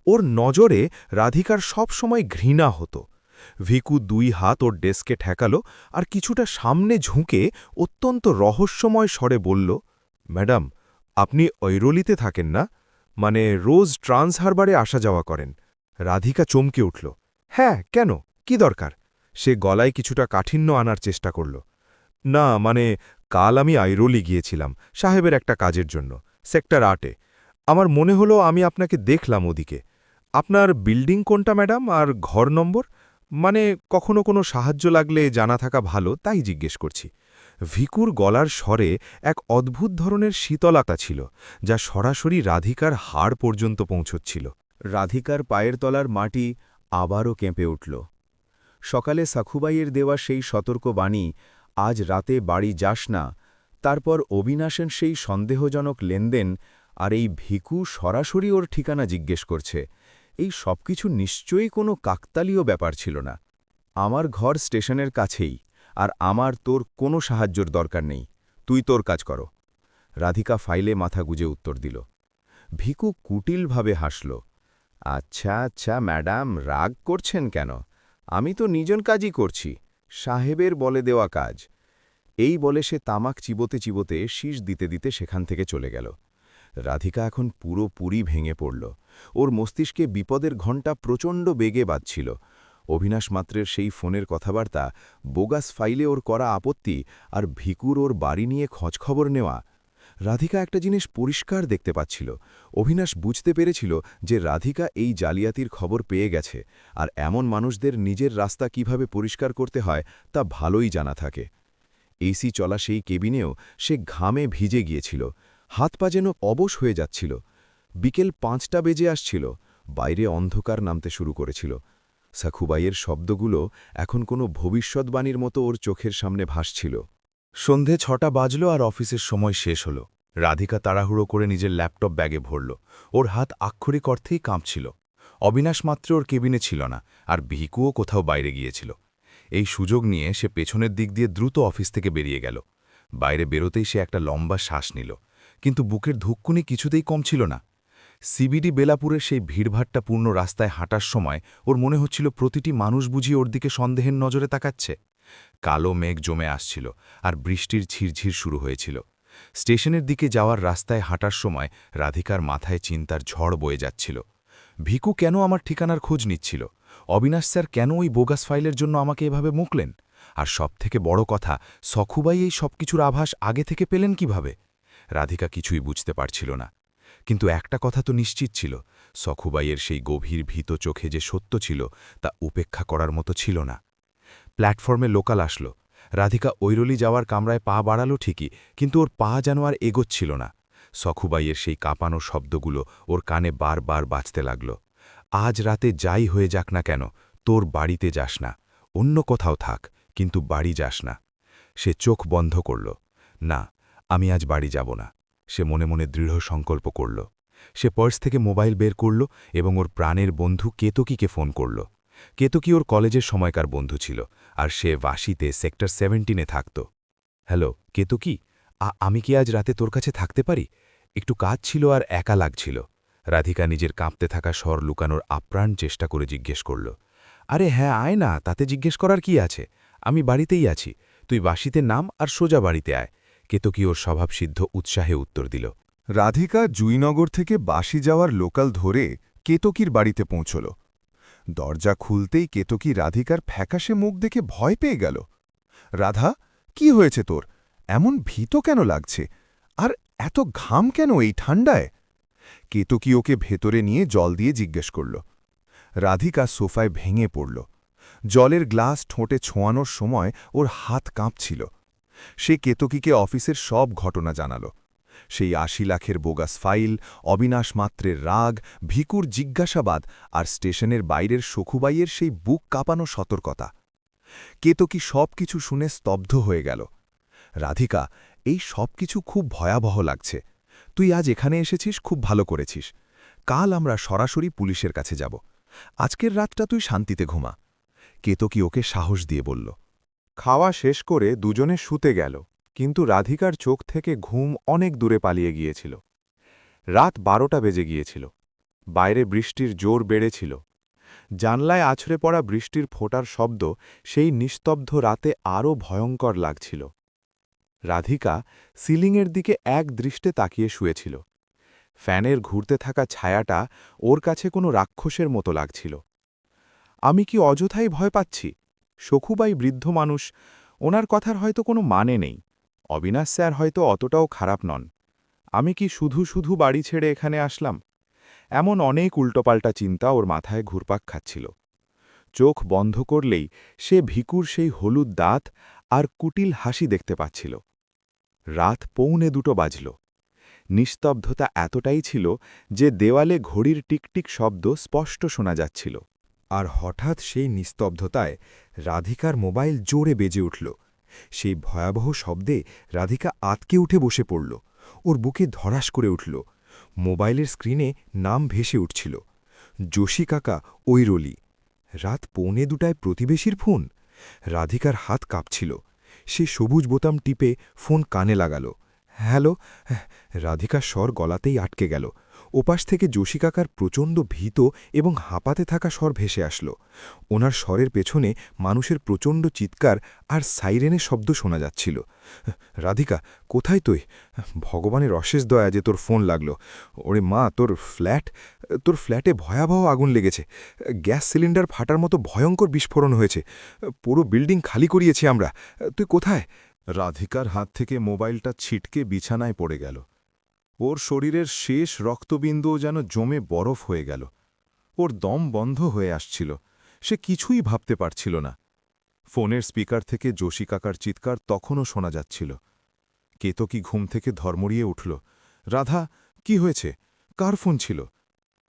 ওর নজরে রাধিকার সব সময় ঘৃণা হতো। ভিকু 2 হাত ওর ডেস্কে ঠেকাল আর কিছুটা সামনে ঝুঁকে অত্যন্ত রহস্যময় স্বরে বলল, ম্যাডাম, আপনি ঐরলিতে থাকেন না? মানে রোজ ট্রান্স হারবারে আসা যাওয়া করেন? রাধিকা চমকে উঠল। হ্যাঁ, কেন, কি দরকার? সে গলায় কিছুটা কাঠিন্য আনার চেষ্টা করল। না, মানে কাল আমি আইরোলি গিয়েছিলাম সাহেবের একটা কাজের জন্য, সেক্টর 8-এ। আমার মনে হলো আমি আপনাকে দেখলাম ওদিকে। আপনার বিল্ডিং কোনটা ম্যাডাম, আর ঘর নম্বর? মানে কখনো কোনো সাহায্য লাগলে জানা থাকা ভালো, তাই জিজ্ঞেস করছি। ভিকুর গলার স্বরে এক অদ্ভুত ধরনের শীতলতা ছিল, যা সরাসরি রাধিকার হাড় পর্যন্ত পৌঁছচ্ছিল। রাধিকার পায়ের তলার মাটি আবারও কেঁপে উঠল। সকালে সাখুবাইয়ের দেওয়া সেই সতর্ক বাণী, আজ রাতে বাড়ি যাস না, তারপর অবিনাশের সেই সন্দেহজনক লেনদেন, আর এই ভিকু সরাসরি ওর ঠিকানা জিজ্ঞেস করছে, এই সবকিছু নিশ্চয়ই কোনো কাকতালীয় ব্যাপার ছিল না। আমার ঘর স্টেশনের কাছেই, আর আমার তোর কোনো সাহায্যর দরকার নেই, তুই তোর কাজ করো। রাধিকা ফাইলে মাথা গুজে উত্তর দিল। ভিকু কুটিলভাবে হাসল। আচ্ছা আচ্ছা ম্যাডাম, রাগ করছেন কেন? আমি তো নিজের কাজই করছি, সাহেবের বলে দেওয়া কাজ। এই বলে সে তামাক চিবোতে চিবোতে শীষ দিতে দিতে সেখান থেকে চলে গেল। রাধিকা এখন পুরোপুরি ভেঙে পড়ল। ওর মস্তিষ্কে বিপদের ঘণ্টা প্রচণ্ড বেগে বাজছিল। অবিনাশ মাত্রের সেই ফোনের কথাবার্তা, বোগাস ফাইলে ওর করা আপত্তি, আর ভিকুর ওর বাড়ি নিয়ে খোঁজখবর নেওয়া। রাধিকা একটা জিনিস পরিষ্কার দেখতে পাচ্ছিল। অবিনাশ বুঝতে পেরেছিল যে রাধিকা এই জালিয়াতির খবর পেয়ে গেছে, আর এমন মানুষদের নিজের রাস্তা কিভাবে পরিষ্কার করতে হয় তা ভালোই জানা থাকে। এসি চলা সেই কেবিনেও সে ঘামে ভিজে গিয়েছিল, হাত পা যেন অবশ হয়ে যাচ্ছিল। বিকেল 5টা বেজে আসছিল, বাইরে অন্ধকার নামতে শুরু করেছিল। সাখুবাইয়ের শব্দগুলো এখন কোনো ভবিষ্যৎবাণীর মতো ওর চোখের সামনে ভাসছিল। সন্ধে 6টা বাজল আর অফিসের সময় শেষ হল। রাধিকা তাড়াহুড়ো করে নিজের ল্যাপটপ ব্যাগে ভরল। ওর হাত আক্ষরিক অর্থেই কাঁপছিল। অবিনাশ মাত্র ওর কেবিনে ছিল না, আর ভিকুও কোথাও বাইরে গিয়েছিল। এই সুযোগ নিয়ে সে পেছনের দিক দিয়ে দ্রুত অফিস থেকে বেরিয়ে গেল। বাইরে বেরোতেই সে একটা লম্বা শ্বাস নিল, কিন্তু বুকের ধুক্কুনি কিছুতেই কমছিল না। সিবিডি বেলাপুরের সেই ভিড়ভাট্টাপূর্ণ রাস্তায় হাঁটার সময় ওর মনে হচ্ছিল প্রতিটি মানুষ বুঝিয়ে ওর দিকে সন্দেহের নজরে তাকাচ্ছে। কালো মেঘ জমে আসছিল, আর বৃষ্টির ঝিরঝির শুরু হয়েছিল। স্টেশনের দিকে যাওয়ার রাস্তায় হাঁটার সময় রাধিকার মাথায় চিন্তার ঝড় বয়ে যাচ্ছিল। ভিকু কেন আমার ঠিকানার খোঁজ নিচ্ছিল? অবিনাশ স্যার কেন ওই বোগাস ফাইলের জন্য আমাকে এভাবে মুকলেন? আর সবথেকে বড় কথা, সখুবাই এই সবকিছুর আভাস আগে থেকে পেলেন কিভাবে? রাধিকা কিছুই বুঝতে পারছিল না। কিন্তু একটা কথা তো নিশ্চিত ছিল, সখুবাইয়ের সেই গভীর ভীত চোখে যে সত্য ছিল তা উপেক্ষা করার মতো ছিল না। প্ল্যাটফর্মে লোকাল আসলো। রাধিকা ঐরলি যাওয়ার কামরায় পা বাড়ালো ঠিকই, কিন্তু ওর পা যেন আর এগোচ্ছিল না। সখুবাইয়ের সেই কাঁপানো শব্দগুলো ওর কানে বারবার বাজতে লাগল। আজ রাতে যাই হয়ে যাক না কেন, তোর বাড়িতে যাস না, অন্য কোথাও থাক, কিন্তু বাড়ি যাস না। সে চোখ বন্ধ করল। না, আমি আজ বাড়ি যাব না। সে মনে মনে দৃঢ় সংকল্প করল। সে পার্স থেকে মোবাইল বের করল এবং ওর প্রাণের বন্ধু কেতকীকে ফোন করল। কেতকী ওর কলেজের সময়কার বন্ধু ছিল, আর সে ওয়াশিতে সেক্টর 17-এ থাকত। হ্যালো কেতকী, আমি কি আজ রাতে তোর কাছে থাকতে পারি? একটু কাজ ছিল আর একা লাগছিল। রাধিকা নিজের কাঁপতে থাকা স্বর লুকানোর আপ্রাণ চেষ্টা করে জিজ্ঞেস করল। আরে হ্যাঁ, আয় না, তাতে জিজ্ঞেস করার কি আছে? আমি বাড়িতেই আছি, তুই বাসিতে নাম আর সোজা বাড়িতে আয়। কেতকী ওর স্বভাবসিদ্ধ উৎসাহে উত্তর দিল। রাধিকা জুইনগর থেকে বাসি যাওয়ার লোকাল ধরে কেতকীর বাড়িতে পৌঁছল। দরজা খুলতেই কেতকী রাধিকার ফ্যাকাশে মুখ দেখে ভয় পেয়ে গেল। রাধা, কি হয়েছে তোর? এমন ভীত কেন লাগছে? আর এত ঘাম কেন এই ঠান্ডায়? কেতকী ওকে ভেতরে নিয়ে জল দিয়ে জিজ্ঞেস করল। রাধিকা সোফায় ভেঙে পড়ল। জলের গ্লাস ঠোঁটে ছোঁয়ানোর সময় ওর হাত কাঁপছিল। সে কেতকীকে অফিসের সব ঘটনা জানাল। সেই ৮০ লাখের বোগাস ফাইল, অবিনাশ মাত্রের রাগ, ভিকুর জিজ্ঞাসাবাদ আর স্টেশনের বাইরের সখুবাইয়ের সেই বুক কাঁপানো সতর্কতা। কেতকী সব কিছু শুনে স্তব্ধ হয়ে গেল। রাধিকা, এই সব কিছু খুব ভয়াবহ লাগছে। তুই আজ এখানে এসেছিস, খুব ভালো করেছিস। কাল আমরা সরাসরি পুলিশের কাছে যাব। আজকের রাতটা তুই শান্তিতে ঘুমা। কেতকী ওকে সাহস দিয়ে বলল। খাওয়া শেষ করে দুজনে শুতে গেল, কিন্তু রাধিকার চোখ থেকে ঘুম অনেক দূরে পালিয়ে গিয়েছিল। রাত ১২টা বেজে গিয়েছিল। বাইরে বৃষ্টির জোর বেড়েছিল। জানলায় আছড়ে পড়া বৃষ্টির ফোঁটার শব্দ সেই নিস্তব্ধ রাতে আরও ভয়ঙ্কর লাগছিল। রাধিকা সিলিংয়ের দিকে এক দৃষ্টে তাকিয়ে শুয়েছিল। ফ্যানের ঘুরতে থাকা ছায়াটা ওর কাছে কোনো রাক্ষসের মতো লাগছিল। আমি কি অযথাই ভয় পাচ্ছি? সখুবাই বৃদ্ধ মানুষ, ওনার কথার হয়তো কোনো মানে নেই। অবিনাশ স্যার হয়তো অতটাও খারাপ নন। আমি কি শুধু শুধু বাড়ি ছেড়ে এখানে আসলাম? এমন অনেক উল্টোপাল্টা চিন্তা ওর মাথায় ঘুরপাক খাচ্ছিল। চোখ বন্ধ করলেই সে ভিকুর সেই হলুদ দাঁত আর কুটিল হাসি দেখতে পাচ্ছিল। রাত ১:৩০ বাজল। নিস্তব্ধতা এতটাই ছিল যে দেওয়ালে ঘড়ির টিকটিক শব্দ স্পষ্ট শোনা যাচ্ছিল। আর হঠাৎ সেই নিস্তব্ধতায় রাধিকার মোবাইল জোরে বেজে উঠল। সেই ভয়াবহ শব্দে রাধিকা আতকে উঠে বসে পড়ল। ওর বুকে ধড়াস করে উঠল। মোবাইলের স্ক্রিনে নাম ভেসে উঠছিল, যোশী কাকা, ঐরলি। রাত ১:২টায় প্রতিবেশীর ফোন। রাধিকার হাত কাঁপছিল। সে সবুজ বোতাম টিপে ফোন কানে লাগাল। হ্যালো। রাধিকার স্বর গলাতেই আটকে গেল। ওপাশ থেকে যোশী কাকার প্রচণ্ড ভীত এবং হাঁপাতে থাকা স্বর ভেসে আসল। ওনার স্বরের পেছনে মানুষের প্রচণ্ড চিৎকার আর সাইরেনের শব্দ শোনা যাচ্ছিল। রাধিকা, কোথায় তুই? ভগবানের অশেষ দয়া যে তোর ফোন লাগল। ওরে মা, তোর ফ্ল্যাটে ভয়াবহ আগুন লেগেছে। গ্যাস সিলিন্ডার ফাটার মতো ভয়ঙ্কর বিস্ফোরণ হয়েছে। পুরো বিল্ডিং খালি করিয়েছি আমরা। তুই কোথায়? রাধিকার হাত থেকে মোবাইলটা ছিটকে বিছানায় পড়ে গেল। ওর শরীরের শেষ রক্তবিন্দুও যেন জমে বরফ হয়ে গেল। ওর দম বন্ধ হয়ে আসছিল। সে কিছুই ভাবতে পারছিল না। ফোনের স্পিকার থেকে যোশী কাকার চিৎকার তখনও শোনা যাচ্ছিল। কেতকী ঘুম থেকে ধর্মড়িয়ে উঠল। রাধা, কি হয়েছে? কার ফোন ছিল?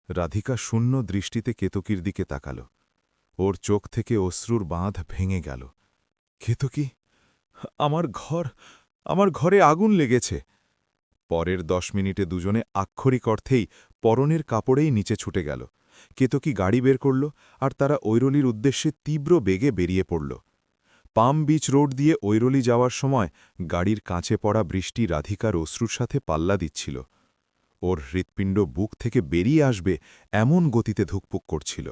রাধিকা শূন্য দৃষ্টিতে কেতকীর দিকে তাকাল। ওর চোখ থেকে অশ্রুর বাঁধ ভেঙে গেল। কেতকী, আমার ঘরে আগুন লেগেছে। পরের ১০ মিনিটে দুজনে আক্ষরিক অর্থেই পরনের কাপড়েই নিচে ছুটে গেল। কেতকী গাড়ি বের করল আর তারা ঐরলির উদ্দেশ্যে তীব্র বেগে বেরিয়ে পড়ল। পাম বিচ রোড দিয়ে ঐরলি যাওয়ার সময় গাড়ির কাঁচে পড়া বৃষ্টি রাধিকার অশ্রুর সাথে পাল্লা দিচ্ছিল। ওর হৃৎপিণ্ড বুক থেকে বেরিয়ে আসবে এমন গতিতে ধুকপুক করছিল।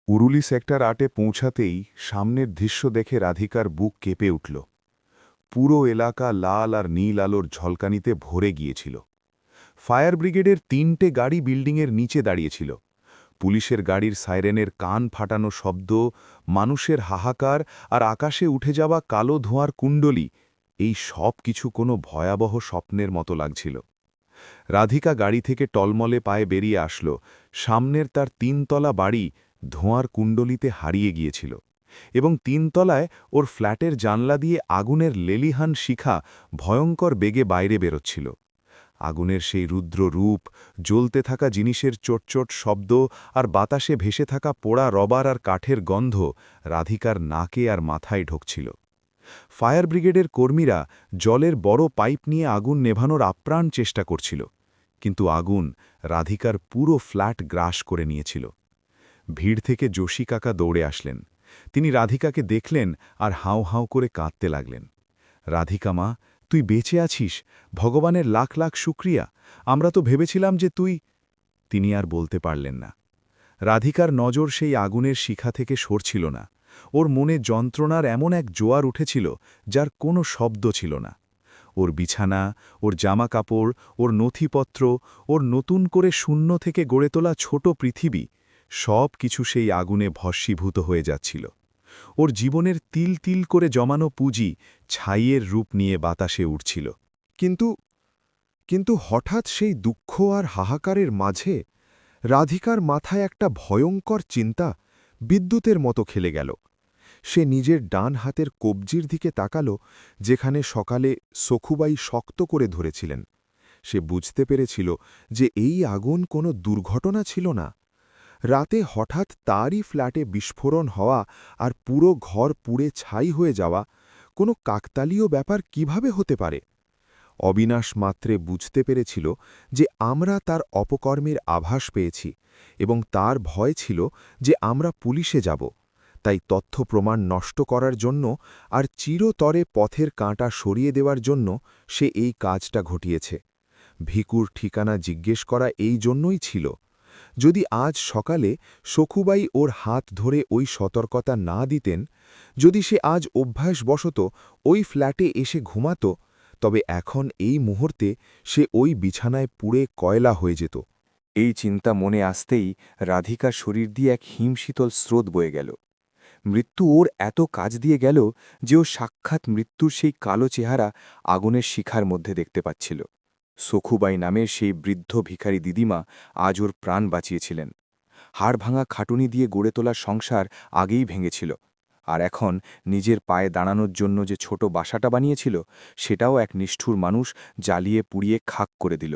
উরুলি সেক্টর ৮-এ পৌঁছাতেই সামনের দৃশ্য দেখে রাধিকার বুক কেঁপে উঠল। পুরো এলাকা লাল আর নীল আলোর ঝলকানিতে ভরে গিয়েছিল। ফায়ার ব্রিগেডের ৩টে গাড়ি বিল্ডিংয়ের নিচে দাঁড়িয়েছিল। পুলিশের গাড়ির সাইরেনের কান ফাটানো শব্দ, মানুষের হাহাকার আর আকাশে উঠে যাওয়া কালো ধোঁয়ার কুণ্ডলী, এই সব কিছু কোনো ভয়াবহ স্বপ্নের মতো লাগছিল। রাধিকা গাড়ি থেকে টলমলে পায়ে বেরিয়ে আসল। সামনের তার ৩তলা বাড়ি ধোঁয়ার কুণ্ডলিতে হারিয়ে গিয়েছিল এবং ৩তলায় ওর ফ্ল্যাটের জানলা দিয়ে আগুনের লেলিহান শিখা ভয়ঙ্কর বেগে বাইরে বেরোচ্ছিল। আগুনের সেই রুদ্র রূপ, জ্বলতে থাকা জিনিসের চটচট শব্দ আর বাতাসে ভেসে থাকা পোড়া রবার আর কাঠের গন্ধ রাধিকার নাকে আর মাথায় ঢুকছিল। ফায়ার ব্রিগেডের কর্মীরা জলের বড় পাইপ নিয়ে আগুন নেভানোর আপ্রাণ চেষ্টা করছিল, কিন্তু আগুন রাধিকার পুরো ফ্ল্যাট গ্রাস করে নিয়েছিল। ভিড় থেকে যোশী কাকা দৌড়ে আসলেন। তিনি রাধিকাকে দেখলেন আর হাউ হাউ করে কাঁদতে লাগলেন। রাধিকা মা, তুই বেঁচে আছিস, ভগবানের লাখ লাখ শুক্রিয়া। আমরা তো ভেবেছিলাম যে তুই। তিনি আর বলতে পারলেন না। রাধিকার নজর সেই আগুনের শিখা থেকে সরছিল না। ওর মনে যন্ত্রণার এমন এক জোয়ার উঠেছিল যার কোনো শব্দ ছিল না। ওর বিছানা, ওর জামাকাপড়, ওর নথিপত্র, ওর নতুন করে শূন্য থেকে গড়ে তোলা ছোট পৃথিবী, সব কিছু সেই আগুনে ভস্মীভূত হয়ে যাচ্ছিল। ওর জীবনের তিল তিল করে জমানো পুঁজি ছাইয়ের রূপ নিয়ে বাতাসে উঠছিল। কিন্তু হঠাৎ সেই দুঃখ আর হাহাকারের মাঝে রাধিকার মাথায় একটা ভয়ঙ্কর চিন্তা বিদ্যুতের মতো খেলে গেল। সে নিজের ডান হাতের কবজির দিকে তাকাল, যেখানে সকালে সখুবাই শক্ত করে ধরেছিলেন। সে বুঝতে পেরেছিল যে এই আগুন কোনো দুর্ঘটনা ছিল না। রাতে হঠাৎ তারই ফ্ল্যাটে বিস্ফোরণ হওয়া আর পুরো ঘর পুড়ে ছাই হয়ে যাওয়া কোনো কাকতালীয় ব্যাপার কিভাবে হতে পারে। অবিনাশ মাত্রে বুঝতে পেরেছিল যে আমরা তার অপকর্মের আভাস পেয়েছি এবং তার ভয় ছিল যে আমরা পুলিশে যাব। তাই তথ্য প্রমাণ নষ্ট করার জন্য আর চিরতরে পথের কাঁটা সরিয়ে দেওয়ার জন্য সে এই কাজটা ঘটিয়েছে। ভিকুর ঠিকানা জিজ্ঞেস করা এই জন্যই ছিল। যদি আজ সকালে সখুবাই ওর হাত ধরে ওই সতর্কতা না দিতেন, যদি সে আজ অভ্যাসবশত ওই ফ্ল্যাটে এসে ঘুমাত, তবে এখন এই মুহূর্তে সে ওই বিছানায় পুড়ে কয়লা হয়ে যেত। এই চিন্তা মনে আসতেই রাধিকার শরীর দিয়ে এক হিমশীতল স্রোত বয়ে গেল। মৃত্যু ওর এত কাজ দিয়ে গেল যে ও সাক্ষাৎ মৃত্যুর সেই কালো চেহারা আগুনের শিখার মধ্যে দেখতে পাচ্ছিল। সখুবাই নামের সেই বৃদ্ধ ভিখারি দিদিমা আজ ওর প্রাণ বাঁচিয়েছিলেন। হাড় ভাঙা খাটুনি দিয়ে গড়ে তোলা সংসার আগেই ভেঙেছিল, আর এখন নিজের পায়ে দাঁড়ানোর জন্য যে ছোট বাসাটা বানিয়েছিল সেটাও এক নিষ্ঠুর মানুষ জ্বালিয়ে পুড়িয়ে খাক করে দিল।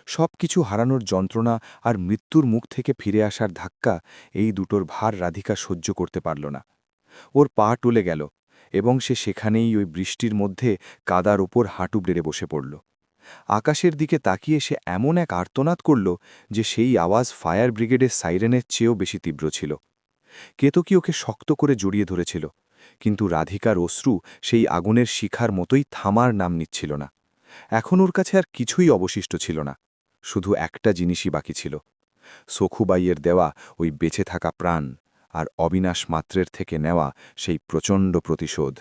সব কিছু হারানোর যন্ত্রণা আর মৃত্যুর মুখ থেকে ফিরে আসার ধাক্কা, এই দুটোর ভার রাধিকা সহ্য করতে পারল না। ওর পা টলে গেল এবং সে সেখানেই ওই বৃষ্টির মধ্যে কাদার ওপর হাঁটু বেড়ে বসে পড়ল। আকাশের দিকে তাকিয়ে সে এমন এক আর্তনাদ করল যে সেই আওয়াজ ফায়ার ব্রিগেডের সাইরেনের চেয়েও বেশি তীব্র ছিল। কেতকী ওকে শক্ত করে জড়িয়ে ধরেছিল, কিন্তু রাধিকার অশ্রু সেই আগুনের শিখার মতোই থামার নাম নিচ্ছিল না। এখন ওর কাছে আর কিছুই অবশিষ্ট ছিল না, শুধু একটা জিনিসই বাকি ছিল, সখুবাইয়ের দেওয়া ওই বেঁচে থাকা প্রাণ আর অবিনাশ মাত্রের থেকে নেওয়া সেই প্রচণ্ড প্রতিশোধ।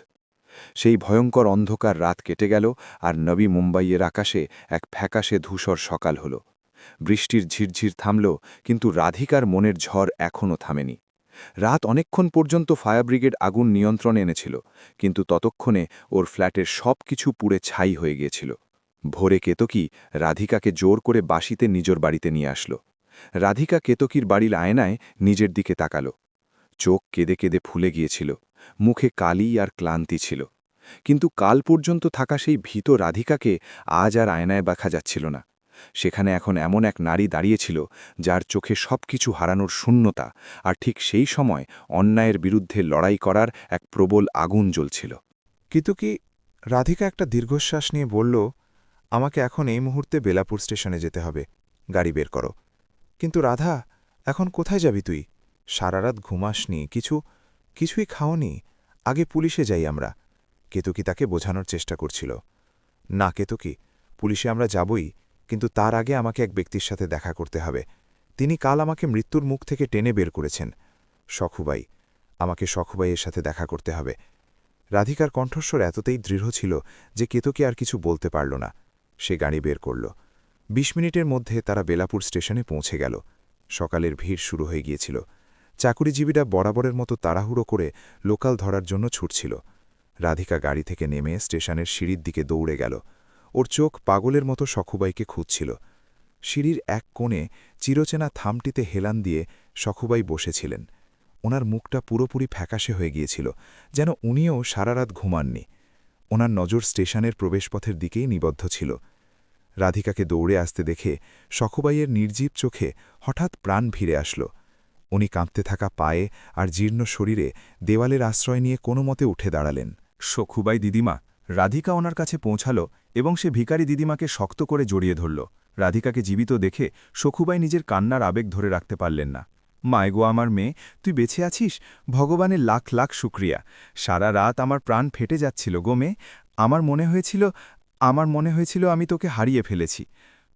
সেই ভয়ঙ্কর অন্ধকার রাত কেটে গেল আর নবী মুম্বাইয়ের আকাশে এক ফ্যাকাশে ধূসর সকাল হল। বৃষ্টির ঝিরঝির থামল, কিন্তু রাধিকার মনের ঝড় এখনও থামেনি। রাত অনেকক্ষণ পর্যন্ত ফায়ার ব্রিগেড আগুন নিয়ন্ত্রণে এনেছিল, কিন্তু ততক্ষণে ওর ফ্ল্যাটের সব কিছু পুড়ে ছাই হয়ে গিয়েছিল। ভোরে কেতকী রাধিকাকে জোর করে বাঁশিতে নিজের বাড়িতে নিয়ে আসল। রাধিকা কেতকীর বাড়ির আয়নায় নিজের দিকে তাকাল। চোখ কেঁদে কেঁদে ফুলে গিয়েছিল, মুখে কালি আর ক্লান্তি ছিল। কিন্তু কাল পর্যন্ত থাকা সেই ভীত রাধিকাকে আজ আর আয়নায় দেখা যাচ্ছিল না। সেখানে এখন এমন এক নারী দাঁড়িয়েছিল যার চোখে সব কিছু হারানোর শূন্যতা, আর ঠিক সেই সময় অন্যায়ের বিরুদ্ধে লড়াই করার এক প্রবল আগুন জ্বলছিল। কিন্তু কি রাধিকা একটা দীর্ঘশ্বাস নিয়ে বলল, আমাকে এখন এই মুহূর্তে বেলাপুর স্টেশনে যেতে হবে, গাড়ি বের করো। কিন্তু রাধা, এখন কোথায় যাবি তুই? সারা রাত ঘুমাসনি, কিছুই খাওনি। আগে পুলিশে যাই আমরা। কেতকী তাকে বোঝানোর চেষ্টা করছিল। না কেতকী, পুলিশে আমরা যাবই, কিন্তু তার আগে আমাকে এক ব্যক্তির সাথে দেখা করতে হবে। তিনি কাল আমাকে মৃত্যুর মুখ থেকে টেনে বের করেছেন। সখুবাই, আমাকে সখুবাইয়ের সাথে দেখা করতে হবে। রাধিকার কণ্ঠস্বর এতটাই দৃঢ় ছিল যে কেতকী আর কিছু বলতে পারল না। সে গাড়ি বের করল। ২০ মিনিটের মধ্যে তারা বেলাপুর স্টেশনে পৌঁছে গেল। সকালের ভিড় শুরু হয়ে গিয়েছিল। চাকুরিজীবীরা বরাবরের মতো তাড়াহুড়ো করে লোকাল ধরার জন্য ছুটছিল। রাধিকা গাড়ি থেকে নেমে স্টেশনের সিঁড়ির দিকে দৌড়ে গেল। ওর চোখ পাগলের মতো সখুবাইকে খুঁজছিল। সিঁড়ির এক কোণে চিরচেনা থামটিতে হেলান দিয়ে সখুবাই বসেছিলেন। ওনার মুখটা পুরোপুরি ফ্যাকাশে হয়ে গিয়েছিল, যেন উনিও সারা রাত ঘুমাননি। ওনার নজর স্টেশনের প্রবেশপথের দিকেই নিবদ্ধ ছিল। রাধিকাকে দৌড়ে আসতে দেখে সখুবাইয়ের নির্জীব চোখে হঠাৎ প্রাণ ফিরে আসল। উনি কাঁপতে থাকা পায়ে আর জীর্ণ শরীরে দেওয়ালের আশ্রয় নিয়ে কোনো মতে উঠে দাঁড়ালেন। সখুবাই দিদিমা। রাধিকা ওনার কাছে পৌঁছাল এবং সে ভিখারি দিদিমাকে শক্ত করে জড়িয়ে ধরল। রাধিকাকে জীবিত দেখে সখুবাই নিজের কান্নার আবেগ ধরে রাখতে পারলেন না। মায় গো আমার মেয়ে, তুই বেঁচে আছিস, ভগবানের লাখ লাখ শুক্রিয়া। সারা রাত আমার প্রাণ ফেটে যাচ্ছিল গো মেয়ে। আমার মনে হয়েছিল আমি তোকে হারিয়ে ফেলেছি।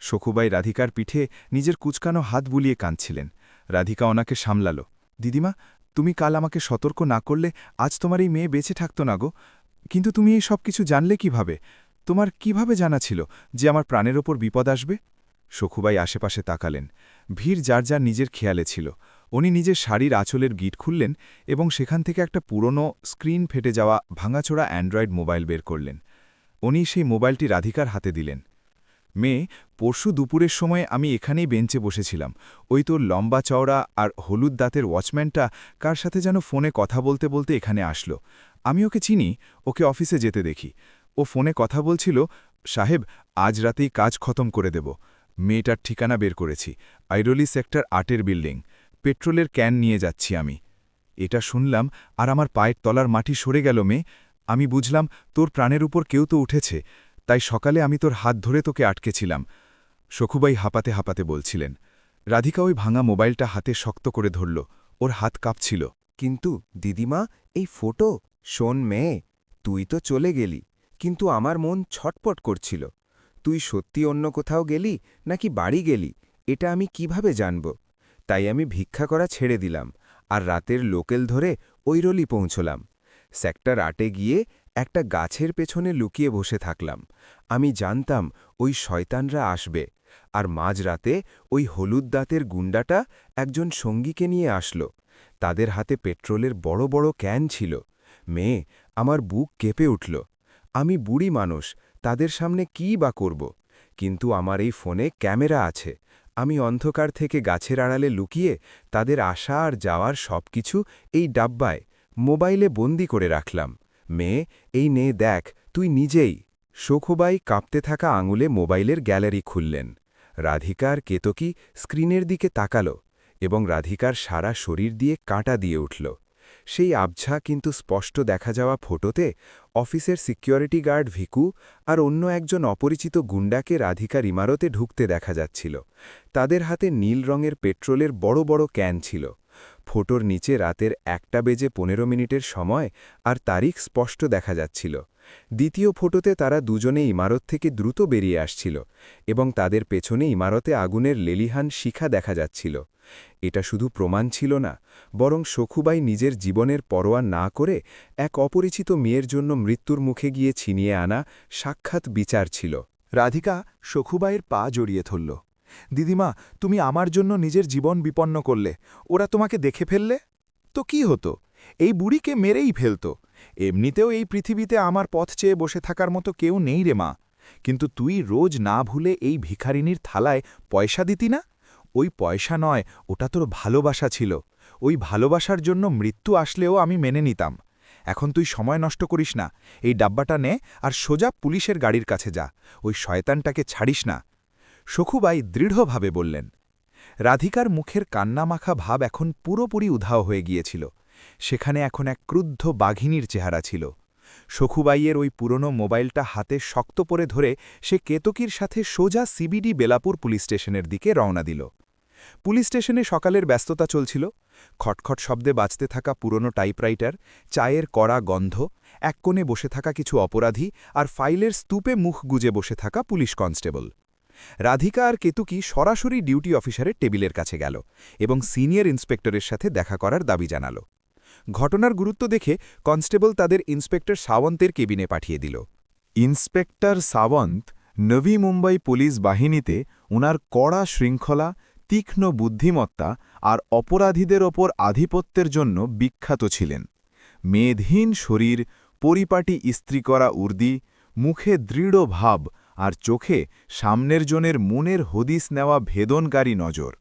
সখুবাই রাধিকার পিঠে নিজের কুচকানো হাত বুলিয়ে কাঁদছিলেন। রাধিকা ওনাকে সামলালো। দিদিমা, তুমি কাল আমাকে সতর্ক না করলে আজ তোমার এই মেয়ে বেঁচে থাকত না গো। কিন্তু তুমি এই সব কিছু জানলে কিভাবে? তোমার কিভাবে জানা ছিল যে আমার প্রাণের ওপর বিপদ আসবে? সখুবাই আশেপাশে তাকালেন। ভিড় যার যার নিজের খেয়ালে ছিল। উনি নিজের শাড়ির আঁচলের গিট খুললেন এবং সেখান থেকে একটা পুরনো স্ক্রিন ফেটে যাওয়া ভাঙাচোরা অ্যান্ড্রয়েড মোবাইল বের করলেন। উনি সেই মোবাইলটি রাধিকার হাতে দিলেন। মেয়ে, পরশু দুপুরের সময় আমি এখানেই বেঞ্চে বসেছিলাম। ওই তোর লম্বা চওড়া আর হলুদ দাঁতের ওয়াচম্যানটা কার সাথে যেন ফোনে কথা বলতে বলতে এখানে আসলো। আমি ওকে চিনি, ওকে অফিসে যেতে দেখি। ও ফোনে কথা বলছিল, সাহেব, আজ রাতেই কাজ খতম করে দেব। মেয়েটার ঠিকানা বের করেছি, আইরোলি সেক্টর ৮-এর বিল্ডিং। পেট্রোলের ক্যান নিয়ে যাচ্ছি আমি। এটা শুনলাম আর আমার পায়ের তলার মাটি সরে গেল। মেয়ে, আমি বুঝলাম তোর প্রাণের উপর কেউ তো উঠেছে, তাই সকালে আমি তোর হাত ধরে তোকে আটকেছিলাম। সখুবাই হাঁপাতে হাঁপাতে বলছিলেন। রাধিকা ওই ভাঙা মোবাইলটা হাতে শক্ত করে ধরল। ওর হাত কাঁপছিল। কিন্তু দিদিমা, এই ফটো। শোন মেয়ে, তুই তো চলে গেলি, কিন্তু আমার মন ছটপট করছিল। তুই সত্যি অন্য কোথাও গেলি নাকি বাড়ি গেলি এটা আমি কিভাবে জানব? তাই আমি ভিক্ষা করা ছেড়ে দিলাম আর রাতের লোকেল ধরে ঐরলি পৌঁছলাম। সেক্টর ৮-এ গিয়ে একটা গাছের পেছনে লুকিয়ে বসে থাকলাম। আমি জানতাম ওই শয়তানরা আসবে, আর মাঝরাতে ওই হলুদ দাঁতের গুন্ডাটা একজন সঙ্গীকে নিয়ে আসলো। তাদের হাতে পেট্রোলের বড় বড় ক্যান ছিল। মেয়ে, আমার বুক কেঁপে উঠল। আমি বুড়ি মানুষ, তাদের সামনে কী বা করব? কিন্তু আমার এই ফোনে ক্যামেরা আছে। আমি অন্ধকার থেকে গাছের আড়ালে লুকিয়ে তাদের আসা আর যাওয়ার সবকিছু এই ডাব্বায় মোবাইলে বন্দি করে রাখলাম। মেয়ে, এই নে দেখ, তুই নিজেই। সখুবাই কাঁপতে থাকা আঙুলে মোবাইলের গ্যালারি খুললেন। রাধিকার কেতকী স্ক্রিনের দিকে তাকালো এবং রাধিকার সারা শরীর দিয়ে কাঁটা দিয়ে উঠল। সেই আবছা কিন্তু স্পষ্ট দেখা যাওয়া ফটোতে অফিসের সিকিউরিটি গার্ড ভিকু আর অন্য একজন অপরিচিত গুন্ডাকে রাধিকার ইমারতে ঢুকতে দেখা যাচ্ছিল। তাদের হাতে নীল রঙের পেট্রোলের বড় বড় ক্যান ছিল। ফটোর নিচে রাতের 1:15 সময় আর তারিখ স্পষ্ট দেখা যাচ্ছিল। দ্বিতীয় ফটোতে তারা দুজনে ইমারত থেকে দ্রুত বেরিয়ে আসছিল এবং তাদের পেছনে ইমারতে আগুনের লেলিহান শিখা দেখা যাচ্ছিল। এটা শুধু প্রমাণ ছিল না, বরং সখুবাই নিজের জীবনের পরোয়া না করে এক অপরিচিত মেয়ের জন্য মৃত্যুর মুখে গিয়ে ছিনিয়ে আনা সাক্ষাৎ বিচার ছিল। রাধিকা সখুবাইয়ের পা জড়িয়ে ধরল। দিদিমা, তুমি আমার জন্য নিজের জীবন বিপন্ন করলে। ওরা তোমাকে দেখে ফেললে তো কি হতো? এই বুড়িকে মেরেই ফেলত। এমনিতেও এই পৃথিবীতে আমার পথ চেয়ে বসে থাকার মতো কেউ নেই রে মা। কিন্তু তুই রোজ না ভুলে এই ভিখারিনীর থালায় পয়সা দিতি না? ওই পয়সা নয়, ওটা তোর ভালোবাসা ছিল। ওই ভালোবাসার জন্য মৃত্যু আসলেও আমি মেনে নিতাম। এখন তুই সময় নষ্ট করিস না, এই ডাব্বাটা নে আর সোজা পুলিশের গাড়ির কাছে যা। ওই শয়তানটাকে ছাড়িস না। সখুবাই দৃঢ়ভাবে বললেন। রাধিকার মুখের কান্নামাখা ভাব এখন পুরোপুরি উধাও হয়ে গিয়েছিল। সেখানে এখন এক ক্রুদ্ধ বাঘিনীর চেহারা ছিল। সখুবাইয়ের ওই পুরনো মোবাইলটা হাতে শক্ত করে ধরে সে কেতকীর সাথে সোজা সিবিডি বেলাপুর পুলিশ স্টেশনের দিকে রওনা দিল। পুলিশ স্টেশনে সকালের ব্যস্ততা চলছিল। খটখট শব্দে বাজতে থাকা পুরনো টাইপরাইটার, চায়ের কড়া গন্ধ, এক কোণে বসে থাকা কিছু অপরাধী আর ফাইলের স্তূপে মুখ গুজে বসে থাকা পুলিশ কনস্টেবল। রাধিকা আর কেতুকি সরাসরি ডিউটি অফিসারের টেবিলের কাছে গেল এবং সিনিয়র ইন্সপেক্টরের সাথে দেখা করার দাবি জানাল। ঘটনার গুরুত্ব দেখে কনস্টেবল তাদের ইন্সপেক্টর সাওয়ন্তের কেবিনে পাঠিয়ে দিল। ইন্সপেক্টর সাওয়ন্ত নবী মুম্বাই পুলিশ বাহিনীতে উনার কড়া শৃঙ্খলা, তীক্ষ্ণ বুদ্ধিমত্তা আর অপরাধীদের ওপর আধিপত্যের জন্য বিখ্যাত ছিলেন। মেদহীন শরীর, পরিপাটি ইস্ত্রি করা উর্দি, মুখে দৃঢ় ভাব আর চোখে সামনের জনের মনের হদিস নেওয়া ভেদনকারী নজর।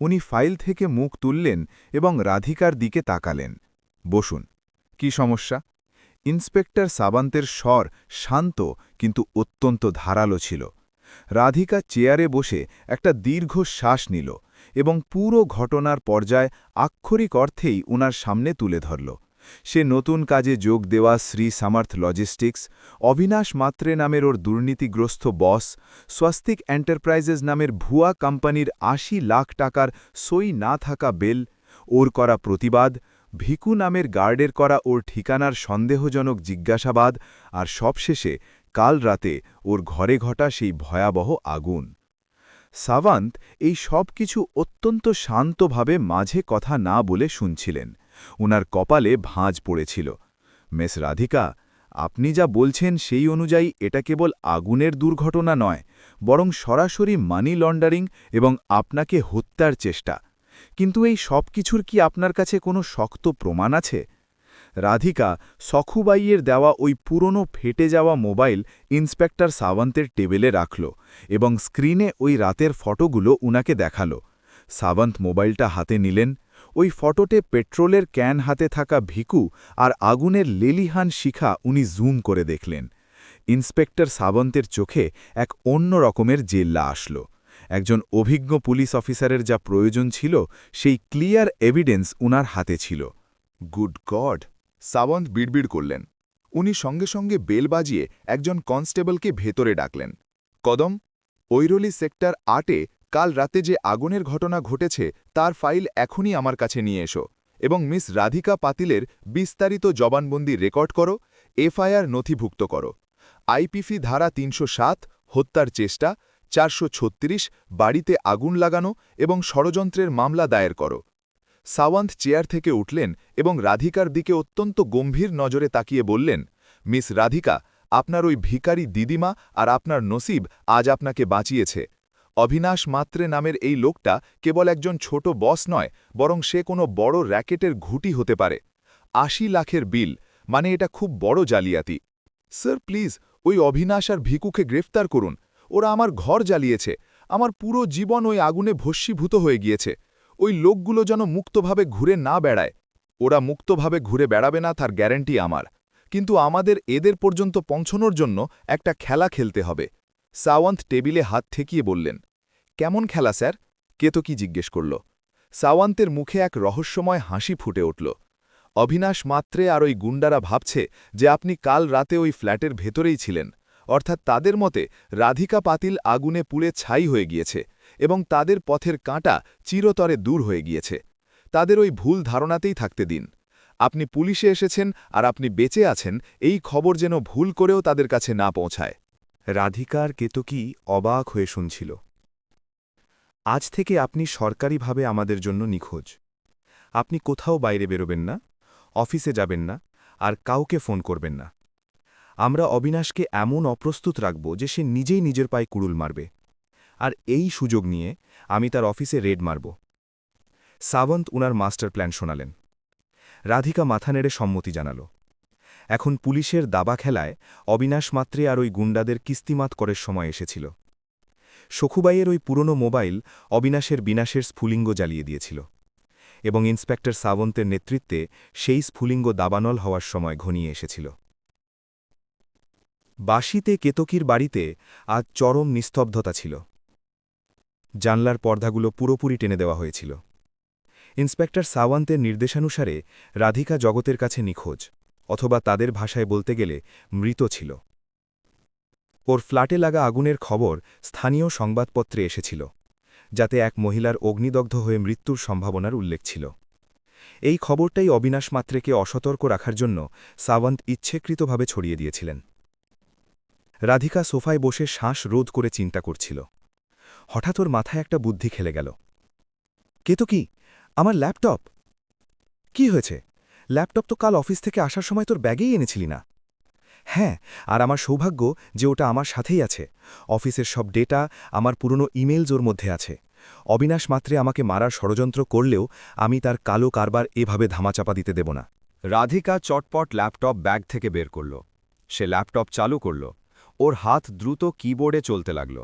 উনি ফাইল থেকে মুখ তুললেন এবং রাধিকার দিকে তাকালেন। বসুন। কি সমস্যা? ইন্সপেক্টর সাবান্তের স্বর শান্ত কিন্তু অত্যন্ত ধারালো ছিল। রাধিকা চেয়ারে বসে একটা দীর্ঘ শ্বাস নিল এবং পুরো ঘটনার পর্যায় আক্ষরিক অর্থেই উনার সামনে তুলে ধরল। সে নতুন কাজে যোগ দেওয়া শ্রী সামার্থ লজিস্টিক্স, অবিনাশ মাত্রে নামের ওর দুর্নীতিগ্রস্ত বস, স্বস্তিক এন্টারপ্রাইজেস নামের ভুয়া কোম্পানির ৮০ লাখ টাকার সই না থাকা বেল, ওর করা প্রতিবাদ, ভিকু নামের গার্ডের করা ওর ঠিকানার সন্দেহজনক জিজ্ঞাসাবাদ আর সবশেষে কাল রাতে ওর ঘরে ঘটা সেই ভয়াবহ আগুন। সাভান্ত এই সব কিছু অত্যন্ত শান্তভাবে মাঝে কথা না বলে শুনছিলেন। ওনার কপালে ভাঁজ পড়েছিল। মিস রাধিকা, আপনি যা বলছেন সেই অনুযায়ী এটা কেবল আগুনের দুর্ঘটনা নয়, বরং সরাসরি মানি লন্ডারিং এবং আপনাকে হত্যার চেষ্টা। কিন্তু এই সব কিছুর কি আপনার কাছে কোনো শক্ত প্রমাণ আছে? রাধিকা সখুবাইয়ের দেওয়া ওই পুরনো ফেটে যাওয়া মোবাইল ইন্সপেক্টর সাওয়ান্তের টেবিলে রাখল এবং স্ক্রিনে ওই রাতের ফটোগুলো উনাকে দেখাল। সাওয়ান্ত মোবাইলটা হাতে নিলেন। ওই ফটোতে পেট্রোলের ক্যান হাতে থাকা ভিকু আর আগুনের লেলিহান শিখা উনি জুম করে দেখলেন। ইন্সপেক্টর সাওয়ান্তের চোখে এক অন্য রকমের জেল্লা আসল। একজন অভিজ্ঞ পুলিশ অফিসারের যা প্রয়োজন ছিল সেই ক্লিয়ার এভিডেন্স উনার হাতে ছিল। গুড গড, সাওয়ান্ত বিড়বিড় করলেন। উনি সঙ্গে সঙ্গে বেল বাজিয়ে একজন কনস্টেবলকে ভেতরে ডাকলেন। কদম, ঐরলি সেক্টর ৮-এ কাল রাতে যে আগুনের ঘটনা ঘটেছে তার ফাইল এখনই আমার কাছে নিয়ে এসো এবং মিস রাধিকা পাতিলের বিস্তারিত জবানবন্দি রেকর্ড করো, এফআইআর নথিভুক্ত করো। আইপিসি ধারা ৩০৭ হত্যার চেষ্টা, ৪৩৬ বাড়িতে আগুন লাগানো এবং ষড়যন্ত্রের মামলা দায়ের করো। সাওয়ান্ত চেয়ার থেকে উঠলেন এবং রাধিকার দিকে অত্যন্ত গম্ভীর নজরে তাকিয়ে বললেন, মিস রাধিকা, আপনার ওই ভিখারি দিদিমা আর আপনার নসিব আজ আপনাকে বাঁচিয়েছে। অবিনাশ মাত্রে নামের এই লোকটা কেবল একজন ছোট বস নয়, বরং সে কোনো বড় র্যাকেটের ঘুঁটি হতে পারে। ৮০ লাখের বিল, মানে এটা খুব বড় জালিয়াতি। স্যার প্লিজ, ওই অবিনাশ আর ভিকুকে গ্রেফতার করুন। ওরা আমার ঘর জ্বালিয়েছে। আমার পুরো জীবন ওই আগুনে ভস্মীভূত হয়ে গিয়েছে। ওই লোকগুলো যেন মুক্তভাবে ঘুরে না বেড়ায়। ওরা মুক্তভাবে ঘুরে বেড়াবে না তার গ্যারান্টি আমার, কিন্তু আমাদের এদের পর্যন্ত পৌঁছনোর জন্য একটা খেলা খেলতে হবে। সাওয়ান্ত টেবিলে হাত ঠেকিয়ে বললেন, কেমন খেলা স্যার? কেতকী জিজ্ঞেস করল। সাওয়ান্তের মুখে এক রহস্যময় হাসি ফুটে উঠল। অবিনাশ মাত্রে আর ওই গুন্ডারা ভাবছে যে আপনি কাল রাতে ওই ফ্ল্যাটের ভেতরেই ছিলেন, অর্থাৎ তাদের মতে রাধিকা পাতিল আগুনে পুড়ে ছাই হয়ে গিয়েছে এবং তাদের পথের কাঁটা চিরতরে দূর হয়ে গিয়েছে। তাদের ওই ভুল ধারণাতেই থাকতে দিন। আপনি পুলিশে এসেছেন আর আপনি বেঁচে আছেন, এই খবর যেন ভুল করেও তাদের কাছে না পৌঁছায়। রাধিকার কেতকী অবাক হয়ে শুনছিল। আজ থেকে আপনি সরকারিভাবে আমাদের জন্য নিখোঁজ। আপনি কোথাও বাইরে বেরোবেন না, অফিসে যাবেন না, আর কাউকে ফোন করবেন না। আমরা অবিনাশকে এমন অপ্রস্তুত রাখব যে সে নিজেই নিজের পায়ে কুড়ুল মারবে, আর এই সুযোগ নিয়ে আমি তার অফিসে রেড মারব। সাওয়ান্ত উনার মাস্টার প্ল্যান শোনালেন। রাধিকা মাথা নেড়ে সম্মতি জানাল। এখন পুলিশের দাবা খেলায় অবিনাশ মাত্রে আর ওই গুন্ডাদের কিস্তিমাত করার সময় এসেছিল। সখুবাইয়ের ওই পুরনো মোবাইল অবিনাশের বিনাশের স্ফুলিঙ্গ জ্বালিয়ে দিয়েছিল এবং ইন্সপেক্টর সাওয়ান্তের নেতৃত্বে সেই স্ফুলিঙ্গ দাবানল হওয়ার সময় ঘনিয়ে এসেছিল। বাসিতে কেতকীর বাড়িতে আজ চরম নিস্তব্ধতা ছিল। জানলার পর্দাগুলো পুরোপুরি টেনে দেওয়া হয়েছিল। ইন্সপেক্টর সাওয়ান্তের নির্দেশানুসারে রাধিকা জগতের কাছে নিখোঁজ, অথবা তাদের ভাষায় বলতে গেলে মৃত ছিল। ওর ফ্ল্যাটে লাগা আগুনের খবর স্থানীয় সংবাদপত্রে এসেছিল, যাতে এক মহিলার অগ্নিদগ্ধ হয়ে মৃত্যুর সম্ভাবনার উল্লেখ ছিল। এই খবরটাই অবিনাশ মাত্রেকে অসতর্ক রাখার জন্য সাওয়ান্ত ইচ্ছেকৃতভাবে ছড়িয়ে দিয়েছিলেন। রাধিকা সোফায় বসে শ্বাস রোধ করে চিন্তা করছিল। হঠাৎ ওর মাথায় একটা বুদ্ধি খেলে গেল। কেতকী, আমার ল্যাপটপ! কি হয়েছে? ল্যাপটপ তো কাল অফিস থেকে আসার সময় তোর ব্যাগেই এনেছিলি না? হ্যাঁ, আর আমার সৌভাগ্য যে ওটা আমার সাথেই আছে। অফিসের সব ডেটা, আমার পুরনো ইমেইলস ওর মধ্যে আছে। অবিনাশ মাত্রে আমাকে মারার ষড়যন্ত্র করলেও আমি তার কালো কারবার এভাবে ধামাচাপা দিতে দেব না। রাধিকা চটপট ল্যাপটপ ব্যাগ থেকে বের করল। সে ল্যাপটপ চালু করল। ওর হাত দ্রুত কিবোর্ডে চলতে লাগল।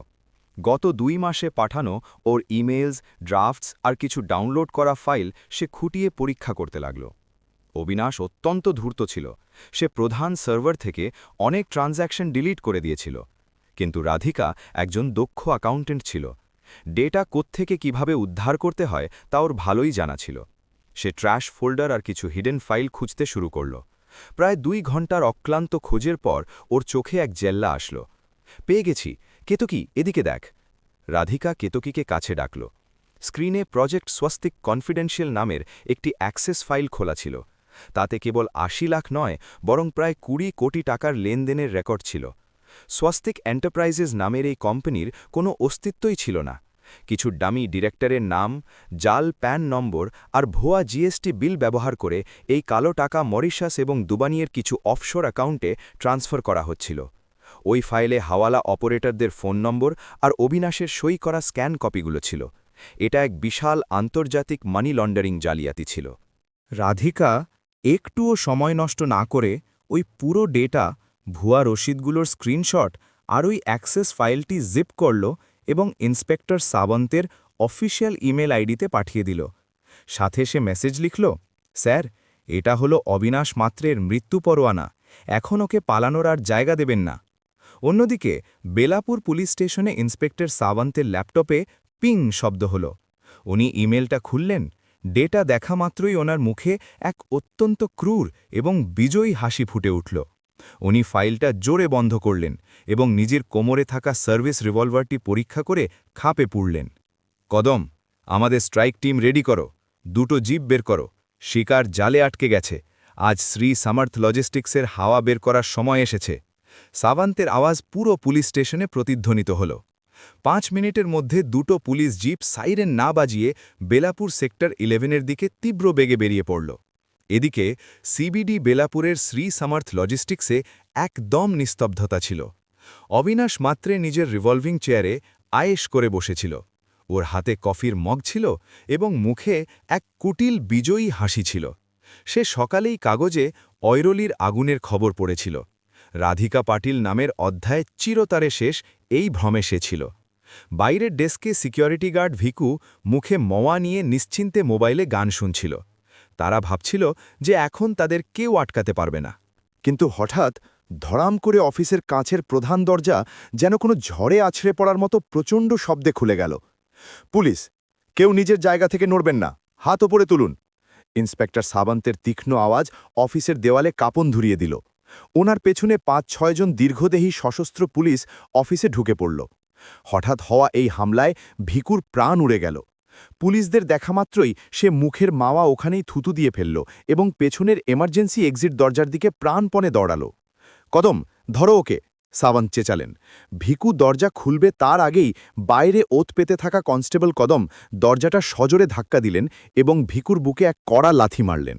গত 2 মাসে পাঠানো ওর ইমেইলস, ড্রাফটস আর কিছু ডাউনলোড করা ফাইল সে খুঁটিয়ে পরীক্ষা করতে লাগল। অবিনাশ অত্যন্ত ধূর্ত ছিল। সে প্রধান সার্ভার থেকে অনেক ট্রানজ্যাকশন ডিলিট করে দিয়েছিল, কিন্তু রাধিকা একজন দক্ষ অ্যাকাউন্টেন্ট ছিল। ডেটা কোত্থেকে কিভাবে উদ্ধার করতে হয় তা ওর ভালোই জানা ছিল। সে ট্র্যাশ ফোল্ডার আর কিছু হিডেন ফাইল খুঁজতে শুরু করল। প্রায় 2 ঘন্টার অক্লান্ত খোঁজের পর ওর চোখে এক জেল্লা আসল। পেয়ে গেছি, কেতকী, এদিকে দেখ। রাধিকা কেতকীকে কাছে ডাকল। স্ক্রিনে প্রজেক্ট স্বস্তিক কনফিডেন্সিয়াল নামের একটি অ্যাক্সেস ফাইল খোলা ছিল। তাতে কেবল ৮০ লাখ নয়, বরং প্রায় ২০ কোটি টাকার লেনদেনের রেকর্ড ছিল। স্বস্তিক এন্টারপ্রাইজেস নামের এই কোম্পানির কোনো অস্তিত্বই ছিল না। কিছু ডামি ডিরেক্টরের নাম, জাল প্যান নম্বর আর ভুয়া জিএসটি বিল ব্যবহার করে এই কালো টাকা মরিশাস এবং দুবানিয়ের কিছু অফশোর অ্যাকাউন্টে ট্রান্সফার করা হচ্ছিল। ওই ফাইলে হাওয়ালা অপারেটরদের ফোন নম্বর আর অবিনাশের সই করা স্ক্যান কপিগুলো ছিল। এটা এক বিশাল আন্তর্জাতিক মানি লন্ডারিং জালিয়াতি ছিল। রাধিকা একটুও সময় নষ্ট না করে ওই পুরো ডেটা, ভুয়া রসিদগুলোর স্ক্রিনশট আর ওই অ্যাক্সেস ফাইলটি জিপ করল এবং ইন্সপেক্টর সাবন্তের অফিসিয়াল ইমেল আইডিতে পাঠিয়ে দিল। সাথে সে মেসেজ লিখল, স্যার, এটা হলো অবিনাশ মাত্রের মৃত্যু পরোয়ানা, এখন ওকে পালানোর আর জায়গা দেবেন না। অন্যদিকে বেলাপুর পুলিশ স্টেশনে ইন্সপেক্টর সাবন্তের ল্যাপটপে পিং শব্দ হল। উনি ইমেলটা খুললেন। ডেটা দেখা মাত্রই ওনার মুখে এক অত্যন্ত ক্রূর এবং বিজয়ী হাসি ফুটে উঠল। উনি ফাইলটা জোরে বন্ধ করলেন এবং নিজের কোমরে থাকা সার্ভিস রিভলভারটি পরীক্ষা করে খাপে পুড়লেন। কদম, আমাদের স্ট্রাইক টিম রেডি করো, দুটো জিপ বের করো, শিকার জালে আটকে গেছে, আজ শ্রী সামর্থ লজিস্টিক্সের হাওয়া বের করার সময় এসেছে। সাবন্তের আওয়াজ পুরো পুলিশ স্টেশনে প্রতিধ্বনিত হল। 5 মিনিটের মধ্যে দুটো পুলিশ জিপ সাইরেন না বাজিয়ে বেলাপুর সেক্টর 11-এর দিকে তীব্র বেগে বেরিয়ে পড়ল। এদিকে সিবিডি বেলাপুরের শ্রী সামর্থ লজিস্টিক্সে একদম নিস্তব্ধতা ছিল। অবিনাশ মাত্রে নিজের রিভলভিং চেয়ারে আয়েশ করে বসেছিল। ওর হাতে কফির মগ ছিল এবং মুখে এক কুটিল বিজয়ী হাসি ছিল। সে সকালেই কাগজে অয়রলির আগুনের খবর পড়েছিল। রাধিকা পাটিল নামের অধ্যায় চিরতরে শেষ, এই ভ্রমে সে ছিল। বাইরের ডেস্কে সিকিউরিটি গার্ড ভিকু মুখে মওয়া নিয়ে নিশ্চিন্তে মোবাইলে গান শুনছিল। তারা ভাবছিল যে এখন তাদের কেউ আটকাতে পারবে না। কিন্তু হঠাৎ ধড়াম করে অফিসের কাঁচের প্রধান দরজা যেন কোনো ঝড়ে আছড়ে পড়ার মতো প্রচণ্ড শব্দে খুলে গেল। পুলিশ, কেউ নিজের জায়গা থেকে নড়বেন না, হাত ওপরে তুলুন। ইন্সপেক্টর সাবন্তের তীক্ষ্ণ আওয়াজ অফিসের দেওয়ালে কাঁপন ধরিয়ে দিল। ওনার পেছনে 5-6 জন দীর্ঘদেহী সশস্ত্র পুলিশ অফিসে ঢুকে পড়ল। হঠাৎ হওয়া এই হামলায় ভিকুর প্রাণ উড়ে গেল। পুলিশদের দেখামাত্রই সে মুখের মাওয়া ওখানেই থুতু দিয়ে ফেলল এবং পেছনের এমার্জেন্সি এক্সিট দরজার দিকে প্রাণপণে দৌড়াল। কদম, ধরো ওকে, সাবন্ত চেঁচালেন। ভিকু দরজা খুলবে তার আগেই বাইরে ওত পেতে থাকা কনস্টেবল কদম দরজাটা সজোরে ধাক্কা দিলেন এবং ভিকুর বুকে এক কড়া লাথি মারলেন।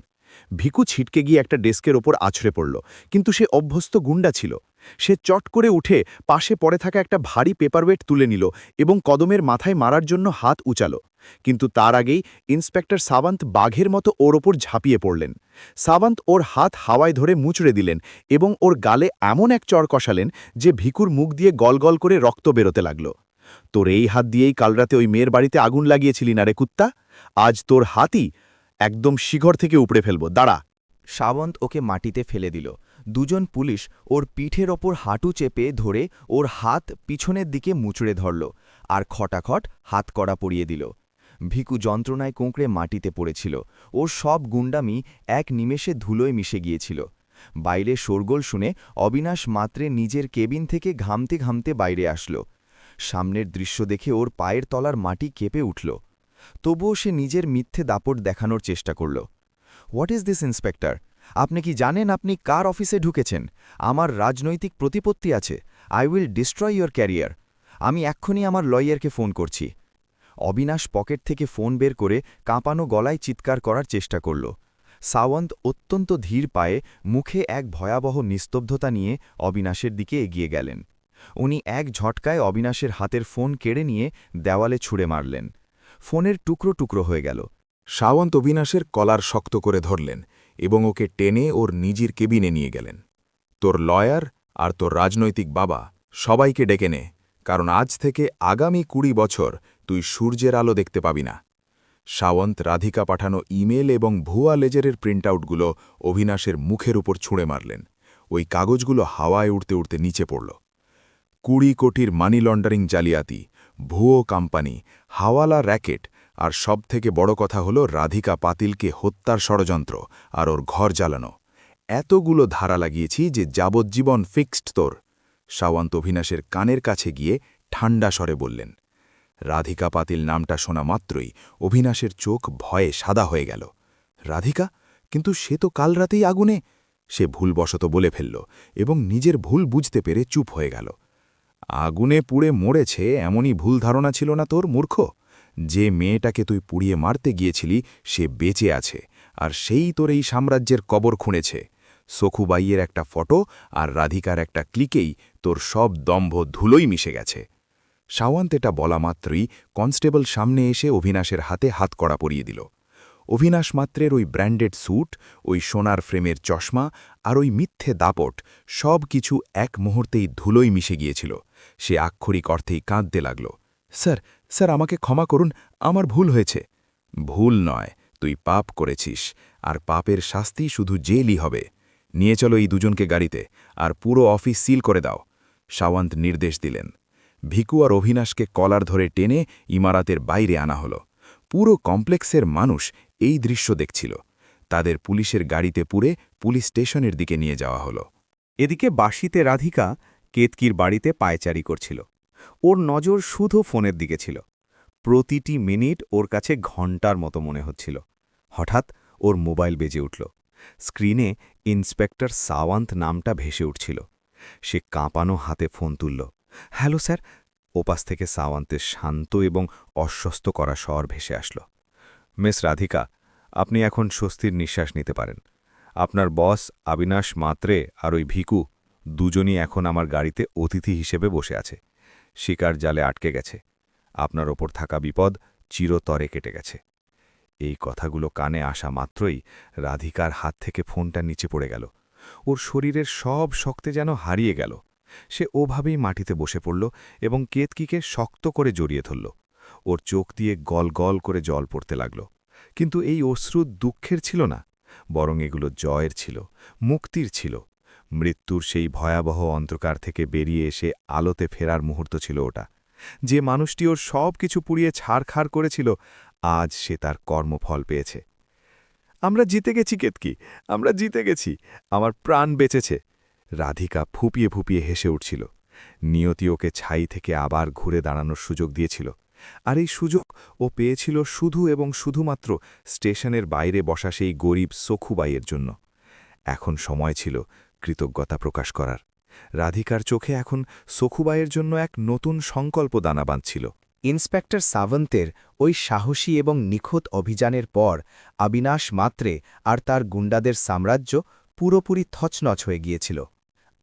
ভিকু ছিটকে গিয়ে একটা ডেস্কের ওপর আছড়ে পড়ল, কিন্তু সে অভ্যস্ত গুন্ডা ছিল। সে চট করে উঠে পাশে পড়ে থাকা একটা ভারী পেপারওয়েট তুলে নিল এবং কদমের মাথায় মারার জন্য হাত উচাল। কিন্তু তার আগেই ইন্সপেক্টর সাবন্ত বাঘের মতো ওর ওপর ঝাঁপিয়ে পড়লেন। সাবন্ত ওর হাত হাওয়ায় ধরে মুচড়ে দিলেন এবং ওর গালে এমন এক চড় কষালেন যে ভিকুর মুখ দিয়ে গলগল করে রক্ত বেরোতে লাগল। তোর এই হাত দিয়েই কাল রাতে ওই মেয়ের বাড়িতে আগুন লাগিয়েছিলি না রে কুত্তা? আজ তোর হাতই একদম শিঘর থেকে উপড়ে ফেলব, দাঁড়া। সাবন্ত ওকে মাটিতে ফেলে দিল। দুজন পুলিশ ওর পিঠের ওপর হাঁটু চেপে ধরে ওর হাত পিছনের দিকে মুচড়ে ধরল আর খটাখট হাত কড়া পরিয়ে দিল। ভিকু যন্ত্রণায় কোঁকড়ে মাটিতে পড়েছিল। ওর সব গুন্ডামি এক নিমেষে ধুলোয় মিশে গিয়েছিল। বাইরে শোরগোল শুনে অবিনাশ মাত্রে নিজের কেবিন থেকে ঘামতে ঘামতে বাইরে আসলো। সামনের দৃশ্য দেখে ওর পায়ের তলার মাটি কেঁপে উঠল। তবুও সে নিজের মিথ্যে দাপট দেখানোর চেষ্টা করল। What is this inspector? আপনি কি জানেন আপনি কার অফিসে ঢুকেছেন? আমার রাজনৈতিক প্রতিপত্তি আছে। I will destroy your career. আমি এক্ষুনি আমার লয়ারকে ফোন করছি। অবিনাশ পকেট থেকে ফোন বের করে কাঁপানো গলায় চিৎকার করার চেষ্টা করল। সাওয়ন্ত অত্যন্ত ধীর পায়ে মুখে এক ভয়াবহ নিস্তব্ধতা নিয়ে অবিনাশের দিকে এগিয়ে গেলেন। উনি এক ঝটকায় অবিনাশের হাতের ফোন কেড়ে নিয়ে দেওয়ালে ছুঁড়ে মারলেন। ফোনের টুকরো টুকরো হয়ে গেল। সাওয়ন্ত অবিনাশের কলার শক্ত করে ধরলেন এবং ওকে টেনে ওর নিজের কেবিনে নিয়ে গেলেন। তোর লয়ার আর তোর রাজনৈতিক বাবা সবাইকে ডেকে নে, কারণ আজ থেকে আগামী 20 বছর তুই সূর্যের আলো দেখতে পাবি না। সাওয়ন্ত রাধিকা পাঠানো ইমেল এবং ভুয়া লেজারের প্রিন্টআউটগুলো অবিনাশের মুখের উপর ছুঁড়ে মারলেন। ওই কাগজগুলো হাওয়ায় উড়তে উড়তে নিচে পড়ল। 20 কোটির মানি লন্ডারিং জালিয়াতি, ভুয়ো কোম্পানি, হাওয়ালা র্যাকেট, আর সবথেকে বড় কথা হলো রাধিকা পাতিলকে হত্যার ষড়যন্ত্র আর ওর ঘর জ্বালানো। এতগুলো ধারা লাগিয়েছি যে যাবজ্জীবন ফিক্সড তোর। সাওয়ন্ত অবিনাশের কানের কাছে গিয়ে ঠান্ডা স্বরে বললেন। রাধিকা পাতিল নামটা শোনা মাত্রই অবিনাশের চোখ ভয়ে সাদা হয়ে গেল। রাধিকা? কিন্তু সে তো কাল রাতেই আগুনে। সে ভুলবশত বলে ফেলল এবং নিজের ভুল বুঝতে পেরে চুপ হয়ে গেল। আগুনে পুড়ে মরেছে এমনই ভুল ধারণা ছিল না তোর, মূর্খ? যে মেয়েটাকে তুই পুড়িয়ে মারতে গিয়েছিলি সে বেঁচে আছে, আর সেই তোর এই সাম্রাজ্যের কবর খুঁড়েছে। সখুবাইয়ের একটা ফটো আর রাধিকার একটা ক্লিকেই তোর সব দম্ভ ধুলোই মিশে গেছে। সাওয়ান্ত এটা বলা মাত্রই কনস্টেবল সামনে এসে অভিনাশের হাতে হাতকড়া পরিয়ে দিল। অভিনাশ মাত্রের ওই ব্র্যান্ডেড স্যুট, ওই সোনার ফ্রেমের চশমা আর ওই মিথ্যে দাপট সব কিছু এক মুহূর্তেই ধুলোই মিশে গিয়েছিল। সে আক্ষরিক অর্থেই কাঁদতে লাগল। স্যার, স্যার, আমাকে ক্ষমা করুন, আমার ভুল হয়েছে। ভুল নয়, তুই পাপ করেছিস, আর পাপের শাস্তি শুধু জেলই হবে। নিয়ে চলো এই দুজনকে গাড়িতে, আর পুরো অফিস সিল করে দাও। সাওয়ান্ত নির্দেশ দিলেন। ভিকু আর অভিনাশকে কলার ধরে টেনে ইমারাতের বাইরে আনা হলো। পুরো কমপ্লেক্সের মানুষ এই দৃশ্য দেখছিল। তাদের পুলিশের গাড়িতে পুরে পুলিশ স্টেশনের দিকে নিয়ে যাওয়া হলো। এদিকে বাঁশিতে রাধিকা কেতকির বাড়িতে পায়চারি করছিল। ওর নজর শুধু ফোনের দিকে ছিল। প্রতিটি মিনিট ওর কাছে ঘণ্টার মতো মনে হচ্ছিল। হঠাৎ ওর মোবাইল বেজে উঠল। স্ক্রিনে ইন্সপেক্টর সাওয়ান্ত নামটা ভেসে উঠছিল। সে কাঁপানো হাতে ফোন তুলল। Hello sir. ওপাশ থেকে সাওয়ান্তের শান্ত এবং অস্বস্ত করা স্বর ভেসে আসল। মিস রাধিকা, আপনি এখন স্বস্তির নিঃশ্বাস নিতে পারেন। আপনার বস অবিনাশ মাত্রে আর ওই ভিকু দুজনই এখন আমার গাড়িতে অতিথি হিসেবে বসে আছে। শিকার জালে আটকে গেছে। আপনার ওপর থাকা বিপদ চিরতরে কেটে গেছে। এই কথাগুলো কানে আসা মাত্রই রাধিকার হাত থেকে ফোনটা নিচে পড়ে গেল। ওর শরীরের সব শক্তি যেন হারিয়ে গেল। সে ওভাবেই মাটিতে বসে পড়ল এবং কেতকিকে শক্ত করে জড়িয়ে ধরল। ওর চোখ দিয়ে গল গল করে জল পড়তে লাগল। কিন্তু এই অশ্রু দুঃখের ছিল না, বরং এগুলো জয়ের ছিল, মুক্তির ছিল। মৃত্যুর সেই ভয়াবহ অন্ধকার থেকে বেরিয়ে এসে আলোতে ফেরার মুহূর্ত ছিল ওটা। যে মানুষটি ওর সব কিছু পুড়িয়ে ছাড়খাড় করেছিল, আজ সে তার কর্মফল পেয়েছে। আমরা জিতে গেছি কেতকি, আমরা জিতে গেছি, আমার প্রাণ বেঁচেছে। রাধিকা ফুপিয়ে ফুপিয়ে হেসে উঠছিল। নিয়তি ওকে ছাই থেকে আবার ঘুরে দাঁড়ানোর সুযোগ দিয়েছিল। আর এই সুযোগ ও পেয়েছিল শুধু এবং শুধুমাত্র স্টেশনের বাইরে বসা সেই গরিব সখুবাইয়ের জন্য। এখন সময় ছিল কৃতজ্ঞতা প্রকাশ করার। রাধিকার চোখে এখন সখুবাইয়ের জন্য এক নতুন সংকল্প দানা বাঁধছিল। ইন্সপেক্টর সাওয়ান্তের ওই সাহসী এবং নিখুঁত অভিযানের পর অবিনাশ মাত্রে আর তার গুন্ডাদের সাম্রাজ্য পুরোপুরি থচনচ হয়ে গিয়েছিল।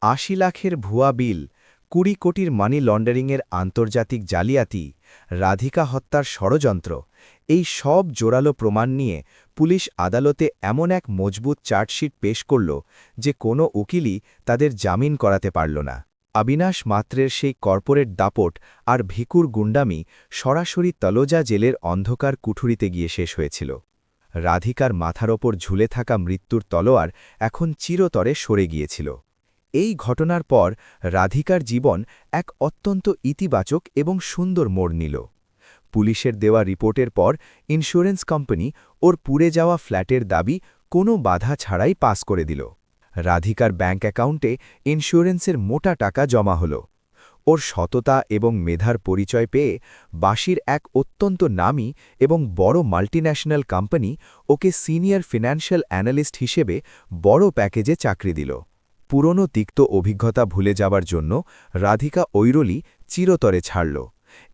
৮০ লাখের ভুয়া বিল, ২০ কোটির মানি লন্ডারিংয়ের আন্তর্জাতিক জালিয়াতি, রাধিকা হত্যার ষড়যন্ত্র, এই সব জোরালো প্রমাণ নিয়ে পুলিশ আদালতে এমন এক মজবুত চার্জশিট পেশ করল যে কোনো উকিলই তাদের জামিন করাতে পারল না। অবিনাশ মাত্রের সেই কর্পোরেট দাপট আর ভিকুর গুন্ডামি সরাসরি তলোজা জেলের অন্ধকার কুঠুরিতে গিয়ে শেষ হয়েছিল। রাধিকার মাথার ওপর ঝুলে থাকা মৃত্যুর তলোয়ার এখন চিরতরে সরে গিয়েছিল। এই ঘটনার পর রাধিকার জীবন এক অত্যন্ত ইতিবাচক এবং সুন্দর মোড় নিল। পুলিশের দেওয়া রিপোর্টের পর ইন্স্যুরেন্স কোম্পানি ওর পুড়ে যাওয়া ফ্ল্যাটের দাবি কোনো বাধা ছাড়াই পাস করে দিল। রাধিকার ব্যাঙ্ক অ্যাকাউন্টে ইন্স্যুরেন্সের মোটা টাকা জমা হল। ওর সততা এবং মেধার পরিচয় পেয়ে বাঁশির এক অত্যন্ত নামী এবং বড় মাল্টিন্যাশনাল কোম্পানি ওকে সিনিয়র ফিন্যান্সিয়াল অ্যানালিস্ট হিসেবে বড় প্যাকেজে চাকরি দিল। পুরনো তিক্ত অভিজ্ঞতা ভুলে যাবার জন্য রাধিকা ঐরলি চিরতরে ছাড়ল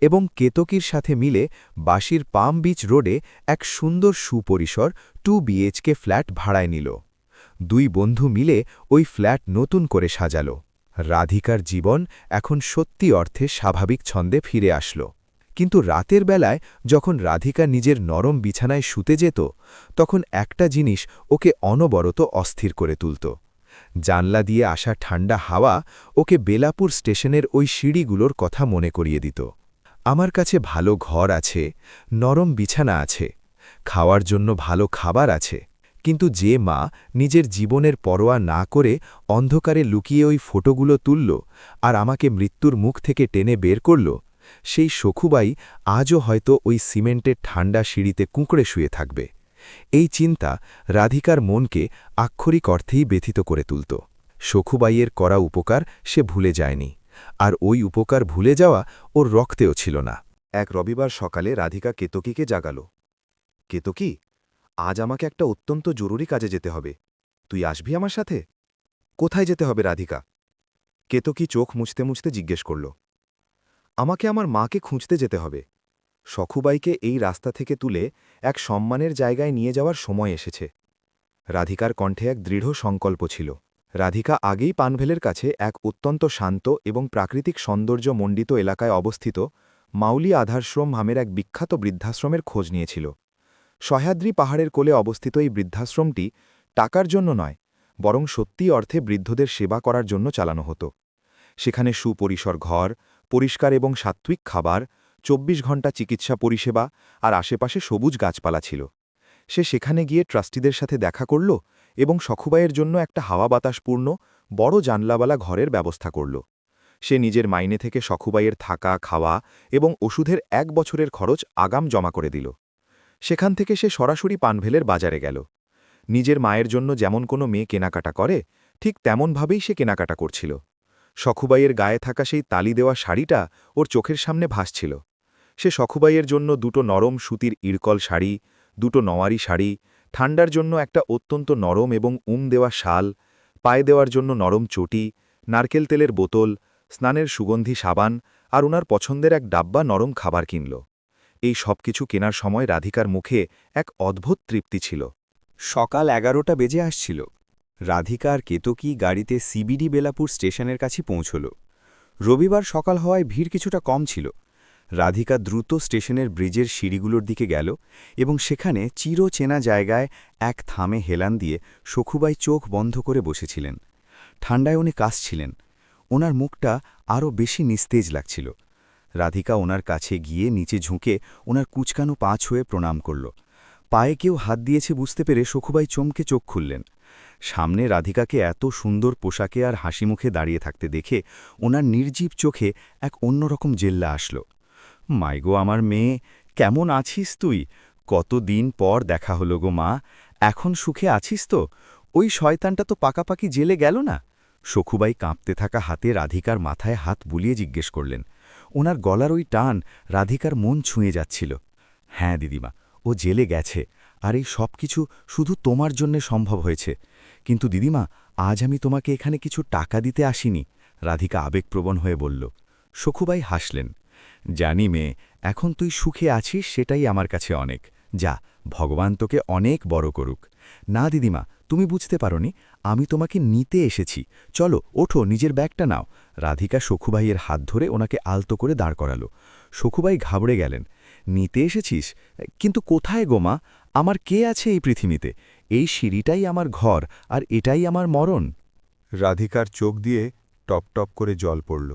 এবং কেতকির সাথে মিলে বাঁশির পাম বিচ রোডে এক সুন্দর সুপরিসর 2 BHK ফ্ল্যাট ভাড়ায় নিল। দুই বন্ধু মিলে ওই ফ্ল্যাট নতুন করে সাজাল। রাধিকার জীবন এখন সত্যি অর্থে স্বাভাবিক ছন্দে ফিরে আসল। কিন্তু রাতের বেলায় যখন রাধিকা নিজের নরম বিছানায় শুতে যেত, তখন একটা জিনিস ওকে অনবরত অস্থির করে তুলত। জানলা দিয়ে আসা ঠান্ডা হাওয়া ওকে বেলাপুর স্টেশনের ওই সিঁড়িগুলোর কথা মনে করিয়ে দিত। আমার কাছে ভালো ঘর আছে, নরম বিছানা আছে, খাওয়ার জন্য ভালো খাবার আছে, কিন্তু যে মা নিজের জীবনের পরোয়া না করে অন্ধকারে লুকিয়ে ওই ফটোগুলো তুলল আর আমাকে মৃত্যুর মুখ থেকে টেনে বের করল, সেই সখুবাই আজও হয়তো ওই সিমেন্টের ঠান্ডা সিঁড়িতে কুঁকড়ে শুয়ে থাকবে। এই চিন্তা রাধিকার মনকে আক্ষরিক অর্থেই ব্যথিত করে তুলত। সখুবাইয়ের করা উপকার সে ভুলে যায়নি, আর ওই উপকার ভুলে যাওয়া ওর রক্তেও ছিল না। এক রবিবার সকালে রাধিকা কেতকীকে জাগালো। কেতকী, আজ আমাকে একটা অত্যন্ত জরুরি কাজে যেতে হবে। তুই আসবি আমার সাথে? কোথায় যেতে হবে রাধিকা? কেতকী চোখ মুছতে মুছতে জিজ্ঞেস করল। আমাকে আমার মাকে খুঁজতে যেতে হবে। সখুবাইকে এই রাস্তা থেকে তুলে এক সম্মানের জায়গায় নিয়ে যাওয়ার সময় এসেছে। রাধিকার কণ্ঠে এক দৃঢ় সংকল্প ছিল। রাধিকা আগেই পানভেলের কাছে এক অত্যন্ত শান্ত এবং প্রাকৃতিক সৌন্দর্যমণ্ডিত এলাকায় অবস্থিত মাউলি আধারশ্রম নামের এক বিখ্যাত বৃদ্ধাশ্রমের খোঁজ নিয়েছিল। সহ্যাদ্রি পাহাড়ের কোলে অবস্থিত এই বৃদ্ধাশ্রমটি টাকার জন্য নয়, বরং সত্যি অর্থে বৃদ্ধদের সেবা করার জন্য চালানো হতো। সেখানে সুপরিসর ঘর, পরিষ্কার এবং সাত্ত্বিক খাবার, ২৪ ঘণ্টা চিকিৎসা পরিষেবা আর আশেপাশে সবুজ গাছপালা ছিল। সে সেখানে গিয়ে ট্রাস্টিদের সাথে দেখা করল এবং সখুবাইয়ের জন্য একটা হাওয়া বাতাসপূর্ণ বড় জানলাওয়ালা ঘরের ব্যবস্থা করল। সে নিজের মাইনে থেকে সখুবাইয়ের থাকা, খাওয়া এবং ওষুধের ১ বছরের খরচ আগাম জমা করে দিল। সেখান থেকে সে সরাসরি পানভেলের বাজারে গেল। নিজের মায়ের জন্য যেমন কোনো মেয়ে কেনাকাটা করে, ঠিক তেমনভাবেই সে কেনাকাটা করছিল। সখুবাইয়ের গায়ে থাকা সেই তালি দেওয়া শাড়িটা ওর চোখের সামনে ভাসছিল। সে সখুবাইয়ের জন্য ২টো নরম সুতির ইরকল শাড়ি, ২টো নওয়ারি শাড়ি, ঠান্ডার জন্য একটা অত্যন্ত নরম এবং দেওয়া শাল, পায়ে দেওয়ার জন্য নরম চটি, নারকেল তেলের বোতল, স্নানের সুগন্ধি সাবান আর ওনার পছন্দের এক ডাব্বা নরম খাবার কিনল। এই সব কিছু কেনার সময় রাধিকার মুখে এক অদ্ভুত তৃপ্তি ছিল। সকাল ১১টা বেজে আসছিল। রাধিকা আর কেতকী গাড়িতে সিবিডি বেলাপুর স্টেশনের কাছে পৌঁছল। রবিবার সকাল হওয়ায় ভিড় কিছুটা কম ছিল। রাধিকা দ্রুত স্টেশনের ব্রিজের সিঁড়িগুলোর দিকে গেল এবং সেখানে চিরচেনা জায়গায় এক থামে হেলান দিয়ে সখুবাই চোখ বন্ধ করে বসেছিলেন। ঠান্ডায় উনি কাশছিলেন। ওনার মুখটা আরও বেশি নিস্তেজ লাগছিল। রাধিকা ওনার কাছে গিয়ে নিচে ঝুঁকে ওনার কুচকানো পা ছুঁয়ে প্রণাম করল। পায়ে কেউ হাত দিয়েছে বুঝতে পেরে সখুবাই চমকে চোখ খুললেন। সামনে রাধিকাকে এত সুন্দর পোশাকে আর হাসিমুখে দাঁড়িয়ে থাকতে দেখে ওনার নির্জীব চোখে এক অন্যরকম জেল্লা আসল। মাইগো আমার মেয়ে, কেমন আছিস তুই? কতদিন পর দেখা হলো গো মা। এখন সুখে আছিস তো? ওই শয়তানটা তো পাকাপাকি জেলে গেল না? সখুবাই কাঁপতে থাকা হাতে রাধিকার মাথায় হাত বুলিয়ে জিজ্ঞেস করলেন। ওনার গলার ওই টান রাধিকার মন ছুঁয়ে যাচ্ছিল। হ্যাঁ দিদিমা, ও জেলে গেছে, আর এই সব কিছু শুধু তোমার জন্যে সম্ভব হয়েছে। কিন্তু দিদিমা, আজ আমি তোমাকে এখানে কিছু টাকা দিতে আসিনি, রাধিকা আবেগপ্রবণ হয়ে বলল। সখুবাই হাসলেন। জানি মেয়ে, এখন তুই সুখে আছিস সেটাই আমার কাছে অনেক। যা, ভগবান তোকে অনেক বড় করুক। না দিদিমা, তুমি বুঝতে পারোনি, আমি তোমাকে নিতে এসেছি। চলো ওঠো, নিজের ব্যাগটা নাও। রাধিকা সখুবাইয়ের হাত ধরে ওনাকে আলতো করে দাঁড় করালো। সখুবাই ঘাবড়ে গেলেন। নিতে এসেছিস? কিন্তু কোথায় গোমা? আমার কে আছে এই পৃথিবীতে? এই সিঁড়িটাই আমার ঘর, আর এটাই আমার মরণ। রাধিকার চোখ দিয়ে টপ টপ করে জল পড়ল।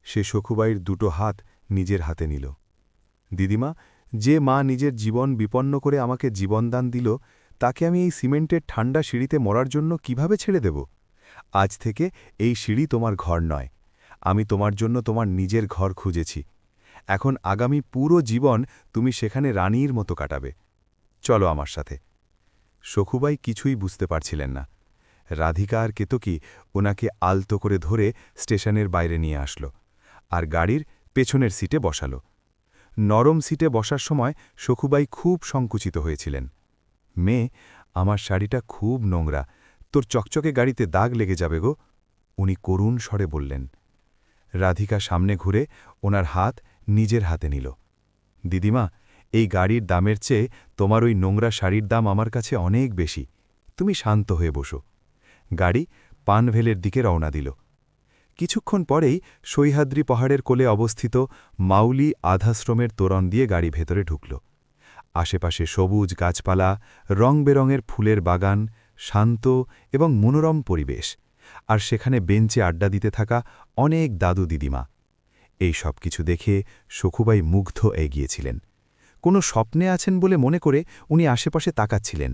সে সখুবাইয়ের ২টো হাত নিজের হাতে নিল। দিদিমা, যে মা নিজের জীবন বিপন্ন করে আমাকে জীবনদান দিল, তাকে আমি এই সিমেন্টের ঠান্ডা সিঁড়িতে মরার জন্য কিভাবে ছেড়ে দেব? আজ থেকে এই সিঁড়ি তোমার ঘর নয়। আমি তোমার জন্য তোমার নিজের ঘর খুঁজেছি। এখন আগামী পুরো জীবন তুমি সেখানে রানীর মতো কাটাবে। চলো আমার সাথে। সখুবাই কিছুই বুঝতে পারছিলেন না। রাধিকা আর কেতকী ওনাকে আলতো করে ধরে স্টেশনের বাইরে নিয়ে আসলো আর গাড়ির পেছনের সিটে বসালো। নরম সিটে বসার সময় সখুবাই খুব সংকুচিত হয়েছিলেন। মেয়ে, আমার শাড়িটা খুব নোংরা, তোর চকচকে গাড়িতে দাগ লেগে যাবে গো, উনি করুণ স্বরে বললেন। রাধিকা সামনে ঘুরে ওনার হাত নিজের হাতে নিল। দিদিমা, এই গাড়ির দামের চেয়ে তোমার ওই নোংরা শাড়ির দাম আমার কাছে অনেক বেশি। তুমি শান্ত হয়ে বসো। গাড়ি পানভেলের দিকে রওনা দিল। কিছুক্ষণ পরেই সহ্যাদ্রি পাহাড়ের কোলে অবস্থিত মাউলি আধাশ্রমের তোরণ দিয়ে গাড়ি ভেতরে ঢুকল। আশেপাশে সবুজ গাছপালা, রংবেরঙের ফুলের বাগান, শান্ত এবং মনোরম পরিবেশ, আর সেখানে বেঞ্চে আড্ডা দিতে থাকা অনেক দাদু দিদিমা। এই সব কিছু দেখে সখুবাই মুগ্ধ এগিয়েছিলেন। কোনো স্বপ্নে আছেন বলে মনে করে উনি আশেপাশে তাকাচ্ছিলেন।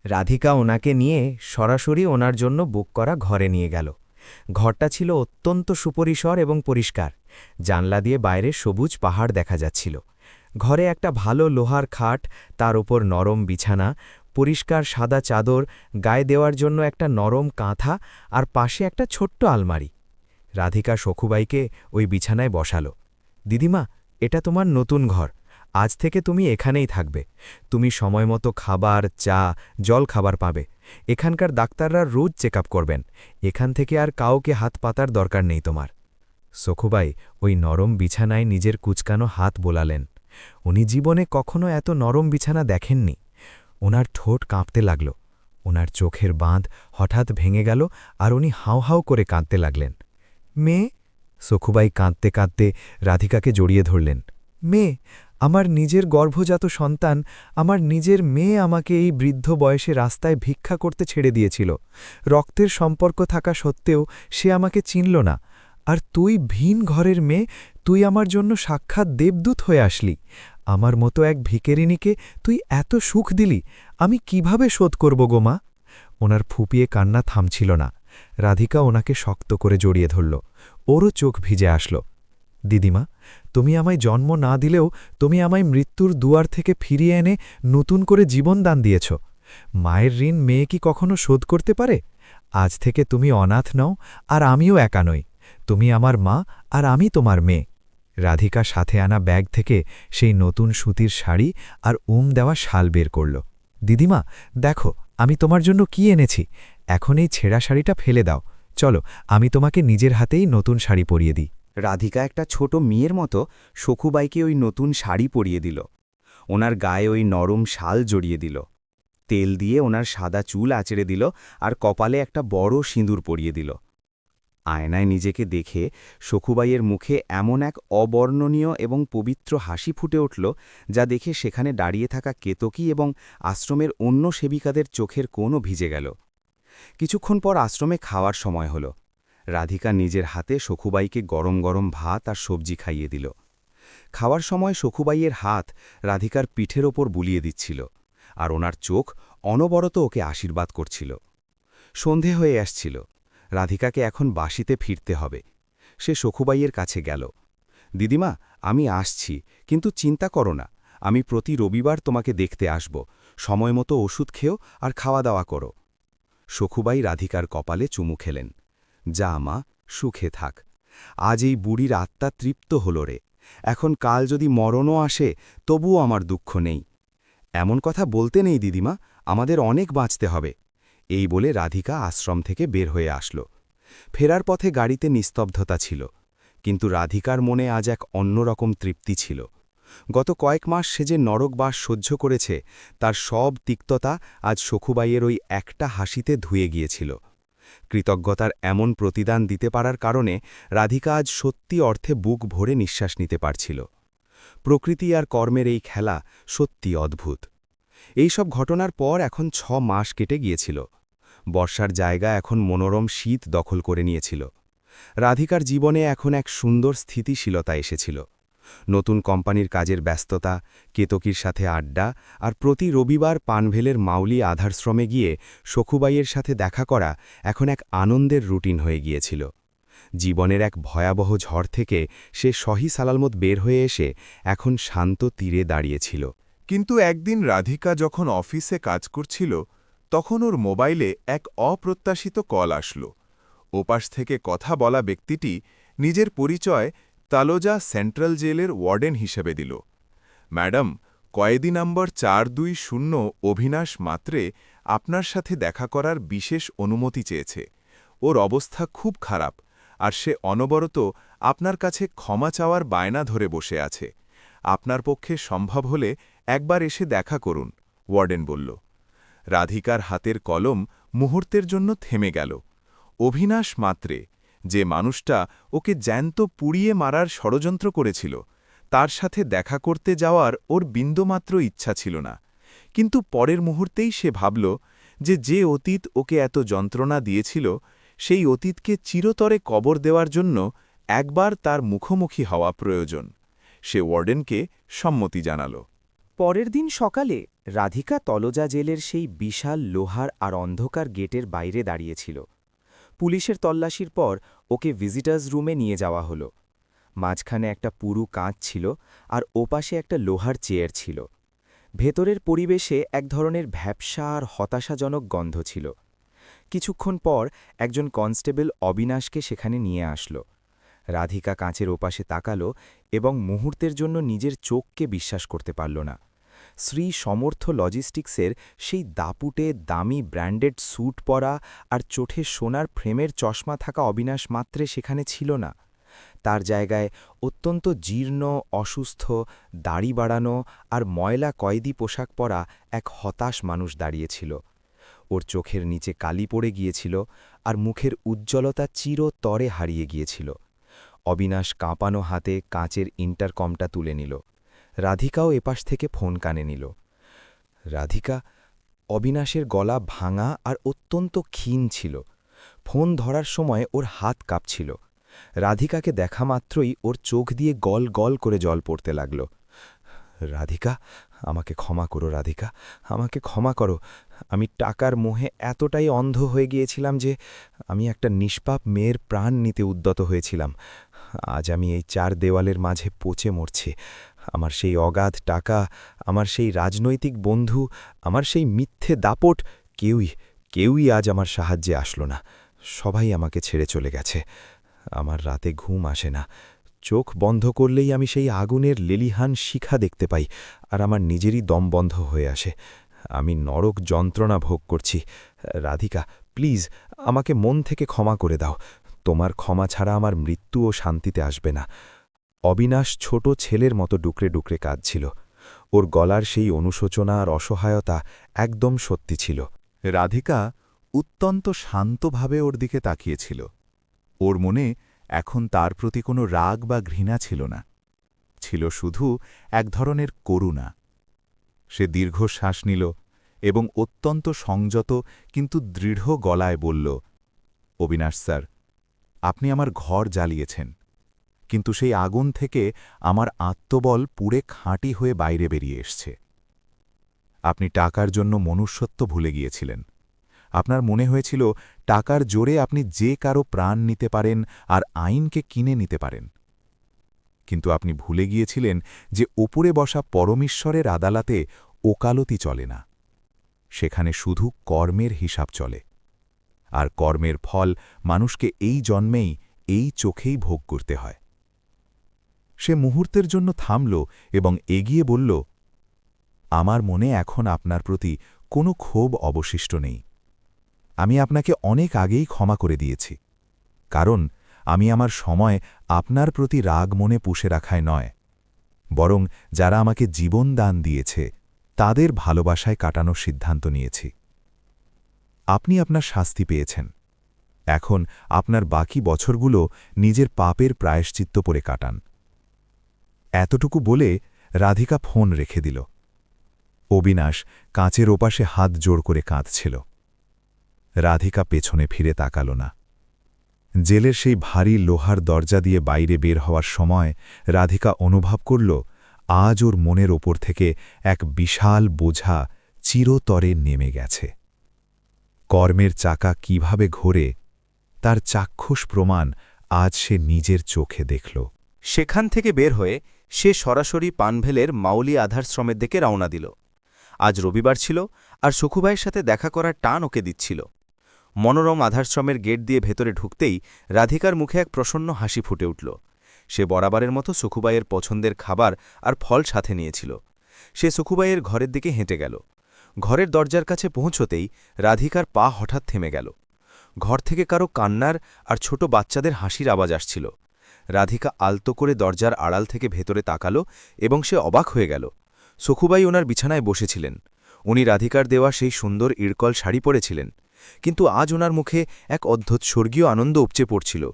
রাধিকা ওনাকে নিয়ে সরাসরি ওনার জন্য বুক করা ঘরে নিয়ে গেল। ঘরটা ছিল অত্যন্ত সুপরিসর এবং পরিষ্কার। জানলা দিয়ে বাইরে সবুজ পাহাড় দেখা যাচ্ছিল। ঘরে একটা ভালো লোহার খাট, তার ওপর নরম বিছানা, পরিষ্কার সাদা চাদর, গায়ে দেওয়ার জন্য একটা নরম কাঁথা আর পাশে একটা ছোট্ট আলমারি। রাধিকা সখুবাইকে ওই বিছানায় বসালো। দিদিমা, এটা তোমার নতুন ঘর। আজ থেকে তুমি এখানেই থাকবে। তুমি সময়মতো খাবার, চা, জল খাবার পাবে। এখানকার ডাক্তাররা রোজ চেক করবেন। এখান থেকে আর কাউকে হাত পাতার দরকার নেই তোমার। সখুবাই ওই নরম বিছানায় নিজের কুচকানো হাত বোলালেন। উনি জীবনে কখনো এত নরম বিছানা দেখেননি। ওনার ঠোঁট কাঁপতে লাগল, ওনার চোখের বাঁধ হঠাৎ ভেঙে গেল, আর উনি হাউ হাউ করে কাঁদতে লাগলেন। মেয়ে, সখুবাই কাঁদতে কাঁদতে রাধিকাকে জড়িয়ে ধরলেন। মেয়ে, আমার নিজের গর্ভজাত সন্তান, আমার নিজের মেয়ে আমাকে এই বৃদ্ধ বয়সে রাস্তায় ভিক্ষা করতে ছেড়ে দিয়েছিল। রক্তের সম্পর্ক থাকা সত্ত্বেও সে আমাকে চিনল না। আর তুই ভিন ঘরের মেয়ে, তুই আমার জন্য সাক্ষাৎ দেবদূত হয়ে আসলি। আমার মতো এক ভিকেরিনীকে তুই এত সুখ দিলি, আমি কিভাবে শোধ করব গো মা? ওনার ফুপিয়ে কান্না থামছিল না। রাধিকা ওনাকে শক্ত করে জড়িয়ে ধরল। ওরও চোখ ভিজে আসল। দিদিমা, তুমি আমায় জন্ম না দিলেও তুমি আমায় মৃত্যুর দুয়ার থেকে ফিরিয়ে এনে নতুন করে জীবন দান দিয়েছ। মায়ের ঋণ মেয়ে কি কখনো শোধ করতে পারে? আজ থেকে তুমি অনাথ নও, আর আমিও একা নই। তুমি আমার মা, আর আমি তোমার মেয়ে। রাধিকা সাথে আনা ব্যাগ থেকে সেই নতুন সুতির শাড়ি আর দেওয়া শাল বের করল। দিদিমা, দেখো আমি তোমার জন্য কি এনেছি। এখন এই ছেঁড়া শাড়িটা ফেলে দাও। চলো, আমি তোমাকে নিজের হাতেই নতুন শাড়ি পরিয়ে দিই। রাধিকা একটা ছোট মেয়ের মতো সখুবাইকে ওই নতুন শাড়ি পরিয়ে দিল। ওনার গায়ে ওই নরম শাল জড়িয়ে দিল। তেল দিয়ে ওনার সাদা চুল আঁচড়ে দিল, আর কপালে একটা বড় সিঁদুর পরিয়ে দিল। আয়নায় নিজেকে দেখে সখুবাইয়ের মুখে এমন এক অবর্ণনীয় এবং পবিত্র হাসি ফুটে উঠল, যা দেখে সেখানে দাঁড়িয়ে থাকা কেতকী এবং আশ্রমের অন্য সেবিকাদের চোখের কোণও ভিজে গেল। কিছুক্ষণ পর আশ্রমে খাওয়ার সময় হল। রাধিকা নিজের হাতে সখুবাইকে গরম গরম ভাত আর সবজি খাইয়ে দিল। খাওয়ার সময় সখুবাইয়ের হাত রাধিকার পিঠের ওপর বুলিয়ে দিচ্ছিল, আর ওনার চোখ অনবরত ওকে আশীর্বাদ করছিল। সন্ধে হয়ে আসছিল। রাধিকাকে এখন বাসিতে ফিরতে হবে। সে সখুবাইয়ের কাছে গেল। দিদিমা, আমি আসছি, কিন্তু চিন্তা করো না, আমি প্রতি রবিবার তোমাকে দেখতে আসব। সময়মতো ওষুধ খেও আর খাওয়া দাওয়া করো। সখুবাই রাধিকার কপালে চুমু খেলেন। যা মা, সুখে থাক। আজ এই বুড়ির আত্মা তৃপ্ত হল রে। এখন কাল যদি মরণও আসে, তবুও আমার দুঃখ নেই। এমন কথা বলতে নেই দিদিমা, আমাদের অনেক বাঁচতে হবে। এই বলে রাধিকা আশ্রম থেকে বের হয়ে আসল। ফেরার পথে গাড়িতে নিস্তব্ধতা ছিল, কিন্তু রাধিকার মনে আজ এক অন্যরকম তৃপ্তি ছিল। গত কয়েক মাস সে যে নরকবাস সহ্য করেছে, তার সব তিক্ততা আজ সখুবাইয়ের ওই একটা হাসিতে ধুয়ে গিয়েছিল। কৃতজ্ঞতার এমন প্রতিদান দিতে পারার কারণে রাধিকা আজ সত্যি অর্থে বুক ভরে নিঃশ্বাস নিতে পারছিল। প্রকৃতি আর কর্মের এই খেলা সত্যি অদ্ভুত। এইসব ঘটনার পর এখন 6 মাস কেটে গিয়েছিল। বর্ষার জায়গা এখন মনোরম শীত দখল করে নিয়েছিল। রাধিকার জীবনে এখন এক সুন্দর স্থিতিশীলতা এসেছিল। নতুন কোম্পানির কাজের ব্যস্ততা, কেতকীর সাথে আড্ডা, আর প্রতি রবিবার পানভেলের মাউলি আধারশ্রমে গিয়ে সখুবাইয়ের সাথে দেখা করা এখন এক আনন্দের রুটিন হয়ে গিয়েছিল। জীবনের এক ভয়াবহ ঝড় থেকে সে সহি সালামত বের হয়ে এসে এখন শান্ত তীরে দাঁড়িয়েছিল। কিন্তু একদিন রাধিকা যখন অফিসে কাজ করছিল, তখন ওর মোবাইলে এক অপ্রত্যাশিত কল আসল। ওপাশ থেকে কথা বলা ব্যক্তিটি নিজের পরিচয় তালোজা সেন্ট্রাল জেলের ওয়ার্ডেন হিসেবে দিল। ম্যাডাম, কয়েদি নম্বর 420 অভিনাশ মাত্রে আপনার সাথে দেখা করার বিশেষ অনুমতি চেয়েছে। ওর অবস্থা খুব খারাপ, আর সে অনবরত আপনার কাছে ক্ষমা চাওয়ার বায়না ধরে বসে আছে। আপনার পক্ষে সম্ভব হলে একবার এসে দেখা করুন, ওয়ার্ডেন বলল। রাধিকার হাতের কলম মুহূর্তের জন্য থেমে গেল। অভিনাশ মাত্রে, যে মানুষটা ওকে জ্যান্ত পুড়িয়ে মারার ষড়যন্ত্র করেছিল, তার সাথে দেখা করতে যাওয়ার ওর বিন্দুমাত্র ইচ্ছা ছিল না। কিন্তু পরের মুহূর্তেই সে ভাবল যে অতীত ওকে এত যন্ত্রণা দিয়েছিল, সেই অতীতকে চিরতরে কবর দেওয়ার জন্য একবার তার মুখোমুখি হওয়া প্রয়োজন। সে ওয়ার্ডেনকে সম্মতি জানাল। পরের দিন সকালে রাধিকা তলোজা জেলের সেই বিশাল লোহার আর অন্ধকার গেটের বাইরে দাঁড়িয়েছিল। পুলিশের তল্লাশির পর ওকে ভিজিটার্স রুমে নিয়ে যাওয়া হলো। মাঝখানে একটা পুরু কাঁচ ছিল, আর ওপাশে একটা লোহার চেয়ার ছিল। ভেতরের পরিবেশে এক ধরনের ভ্যাপসা আর হতাশাজনক গন্ধ ছিল। কিছুক্ষণ পর একজন কনস্টেবল অবিনাশকে সেখানে নিয়ে আসলো। রাধিকা কাঁচের ওপাশে তাকালো এবং মুহূর্তের জন্য নিজের চোখকে বিশ্বাস করতে পারল না। শ্রী সমর্থ লজিস্টিক্সের সেই দাপুটে দামি ব্র্যান্ডেড স্যুট পরা আর চোখে সোনার ফ্রেমের চশমা থাকা অবিনাশ মাত্রে সেখানে ছিল না। তার জায়গায় অত্যন্ত জীর্ণ, অসুস্থ, দাড়ি বাড়ানো আর ময়লা কয়েদি পোশাক পরা এক হতাশ মানুষ দাঁড়িয়েছিল। ওর চোখের নিচে কালি পড়ে গিয়েছিল আর মুখের উজ্জ্বলতা চিরতরে হারিয়ে গিয়েছিল। অবিনাশ কাঁপানো হাতে কাঁচের ইন্টারকমটা তুলে নিল। রাধিকাও এপাশ থেকে ফোন কানে নিল। রাধিকা। অবিনাশের গলা ভাঙা আর অত্যন্ত ক্ষীণ ছিল। ফোন ধরার সময় ওর হাত কাঁপছিল। রাধিকাকে দেখা মাত্রই ওর চোখ দিয়ে গল গল করে জল পড়তে লাগল। রাধিকা, আমাকে ক্ষমা করো রাধিকা, আমাকে ক্ষমা করো। আমি টাকার মোহে এতটাই অন্ধ হয়ে গিয়েছিলাম যে আমি একটা নিষ্পাপ মেয়ের প্রাণ নিতে উদ্যত হয়েছিলাম। আজ আমি এই 4 দেওয়ালের মাঝে পচে মরছি। আমার সেই অগাধ টাকা, আমার সেই রাজনৈতিক বন্ধু, আমার সেই মিথ্যে দাপট, কেউই আজ আমার সাহায্যে আসলো না। সবাই আমাকে ছেড়ে চলে গেছে। আমার রাতে ঘুম আসে না। চোখ বন্ধ করলেই আমি সেই আগুনের লেলিহান শিখা দেখতে পাই আর আমার নিজেরই দম বন্ধ হয়ে আসে। আমি নরক যন্ত্রণা ভোগ করছি। রাধিকা, প্লিজ আমাকে মন থেকে ক্ষমা করে দাও। তোমার ক্ষমা ছাড়া আমার মৃত্যুও শান্তিতে আসবে না। অবিনাশ ছোট ছেলের মতো ডুকরে ডুকরে কাঁদছিল। ওর গলার সেই অনুশোচনা আর অসহায়তা একদম সত্যি ছিল। রাধিকা অত্যন্ত শান্তভাবে ওর দিকে তাকিয়েছিল। ওর মনে এখন তার প্রতি কোনো রাগ বা ঘৃণা ছিল না, ছিল শুধু এক ধরনের করুণা। সে দীর্ঘশ্বাস নিল এবং অত্যন্ত সংযত কিন্তু দৃঢ় গলায় বলল, অবিনাশ স্যার, আপনি আমার ঘর জ্বালিয়েছেন, কিন্তু সেই আগুন থেকে আমার আত্মবল পুড়ে খাঁটি হয়ে বাইরে বেরিয়ে এসছে। আপনি টাকার জন্য মনুষ্যত্ব ভুলে গিয়েছিলেন। আপনার মনে হয়েছিল টাকার জোরে আপনি যে কারো প্রাণ নিতে পারেন আর আইনকে কিনে নিতে পারেন। কিন্তু আপনি ভুলে গিয়েছিলেন যে ওপরে বসা পরমেশ্বরের আদালতে ওকালতি চলে না, সেখানে শুধু কর্মের হিসাব চলে। আর কর্মের ফল মানুষকে এই জন্মেই এই চোখেই ভোগ করতে হয়। সে মুহূর্তের জন্য থামল এবং এগিয়ে বলল, আমার মনে এখন আপনার প্রতি কোনো ক্ষোভ অবশিষ্ট নেই। আমি আপনাকে অনেক আগেই ক্ষমা করে দিয়েছি, কারণ আমি আমার সময় আপনার প্রতি রাগ মনে পুষে রাখায় নয়, বরং যারা আমাকে জীবন দান দিয়েছে তাদের ভালোবাসায় কাটানোর সিদ্ধান্ত নিয়েছি। আপনি আপনার শাস্তি পেয়েছেন। এখন আপনার বাকি বছরগুলো নিজের পাপের প্রায়শ্চিত্ত করে কাটান। এতটুকু বলে রাধিকা ফোন রেখে দিল। অবিনাশ কাঁচের ওপাশে হাত জোড় করে কাঁদছিল। রাধিকা পেছনে ফিরে তাকাল না। জেলের সেই ভারী লোহার দরজা দিয়ে বাইরে বের হওয়ার সময় রাধিকা অনুভব করল আজ ওর মনের ওপর থেকে এক বিশাল বোঝা চিরতরে নেমে গেছে। কর্মের চাকা কিভাবে ঘোরে তার চাক্ষুষ প্রমাণ আজ সে নিজের চোখে দেখল। সেখান থেকে বের হয়ে সে সরাসরি পানভেলের মাউলি আধারশ্রমের দিকে রওনা দিল। আজ রবিবার ছিল আর সখুভাইয়ের সাথে দেখা করার টান ওকে দিচ্ছিল। মনোরম আধারশ্রমের গেট দিয়ে ভেতরে ঢুকতেই রাধিকার মুখে এক প্রসন্ন হাসি ফুটে উঠল। সে বরাবরের মতো সখুভাইয়ের পছন্দের খাবার আর ফল সাথে নিয়েছিল। সে সখুভাইয়ের ঘরের দিকে হেঁটে গেল। ঘরের দরজার কাছে পৌঁছতেই রাধিকার পা হঠাৎ থেমে গেল। ঘর থেকে কারো কান্নার আর ছোট বাচ্চাদের হাসির আওয়াজ আসছিল। রাধিকা আলতো করে দরজার আড়াল থেকে ভেতরে তাকালো এবং সে অবাক হয়ে গেল। সখুবাই ওনার বিছানায় বসেছিলেন। উনি রাধিকার দেওয়া সেই সুন্দর ইড়কল শাড়ি পরেছিলেন, কিন্তু আজ ওনার মুখে এক অদ্ভুত স্বর্গীয় আনন্দ উপচে পড়ছিল।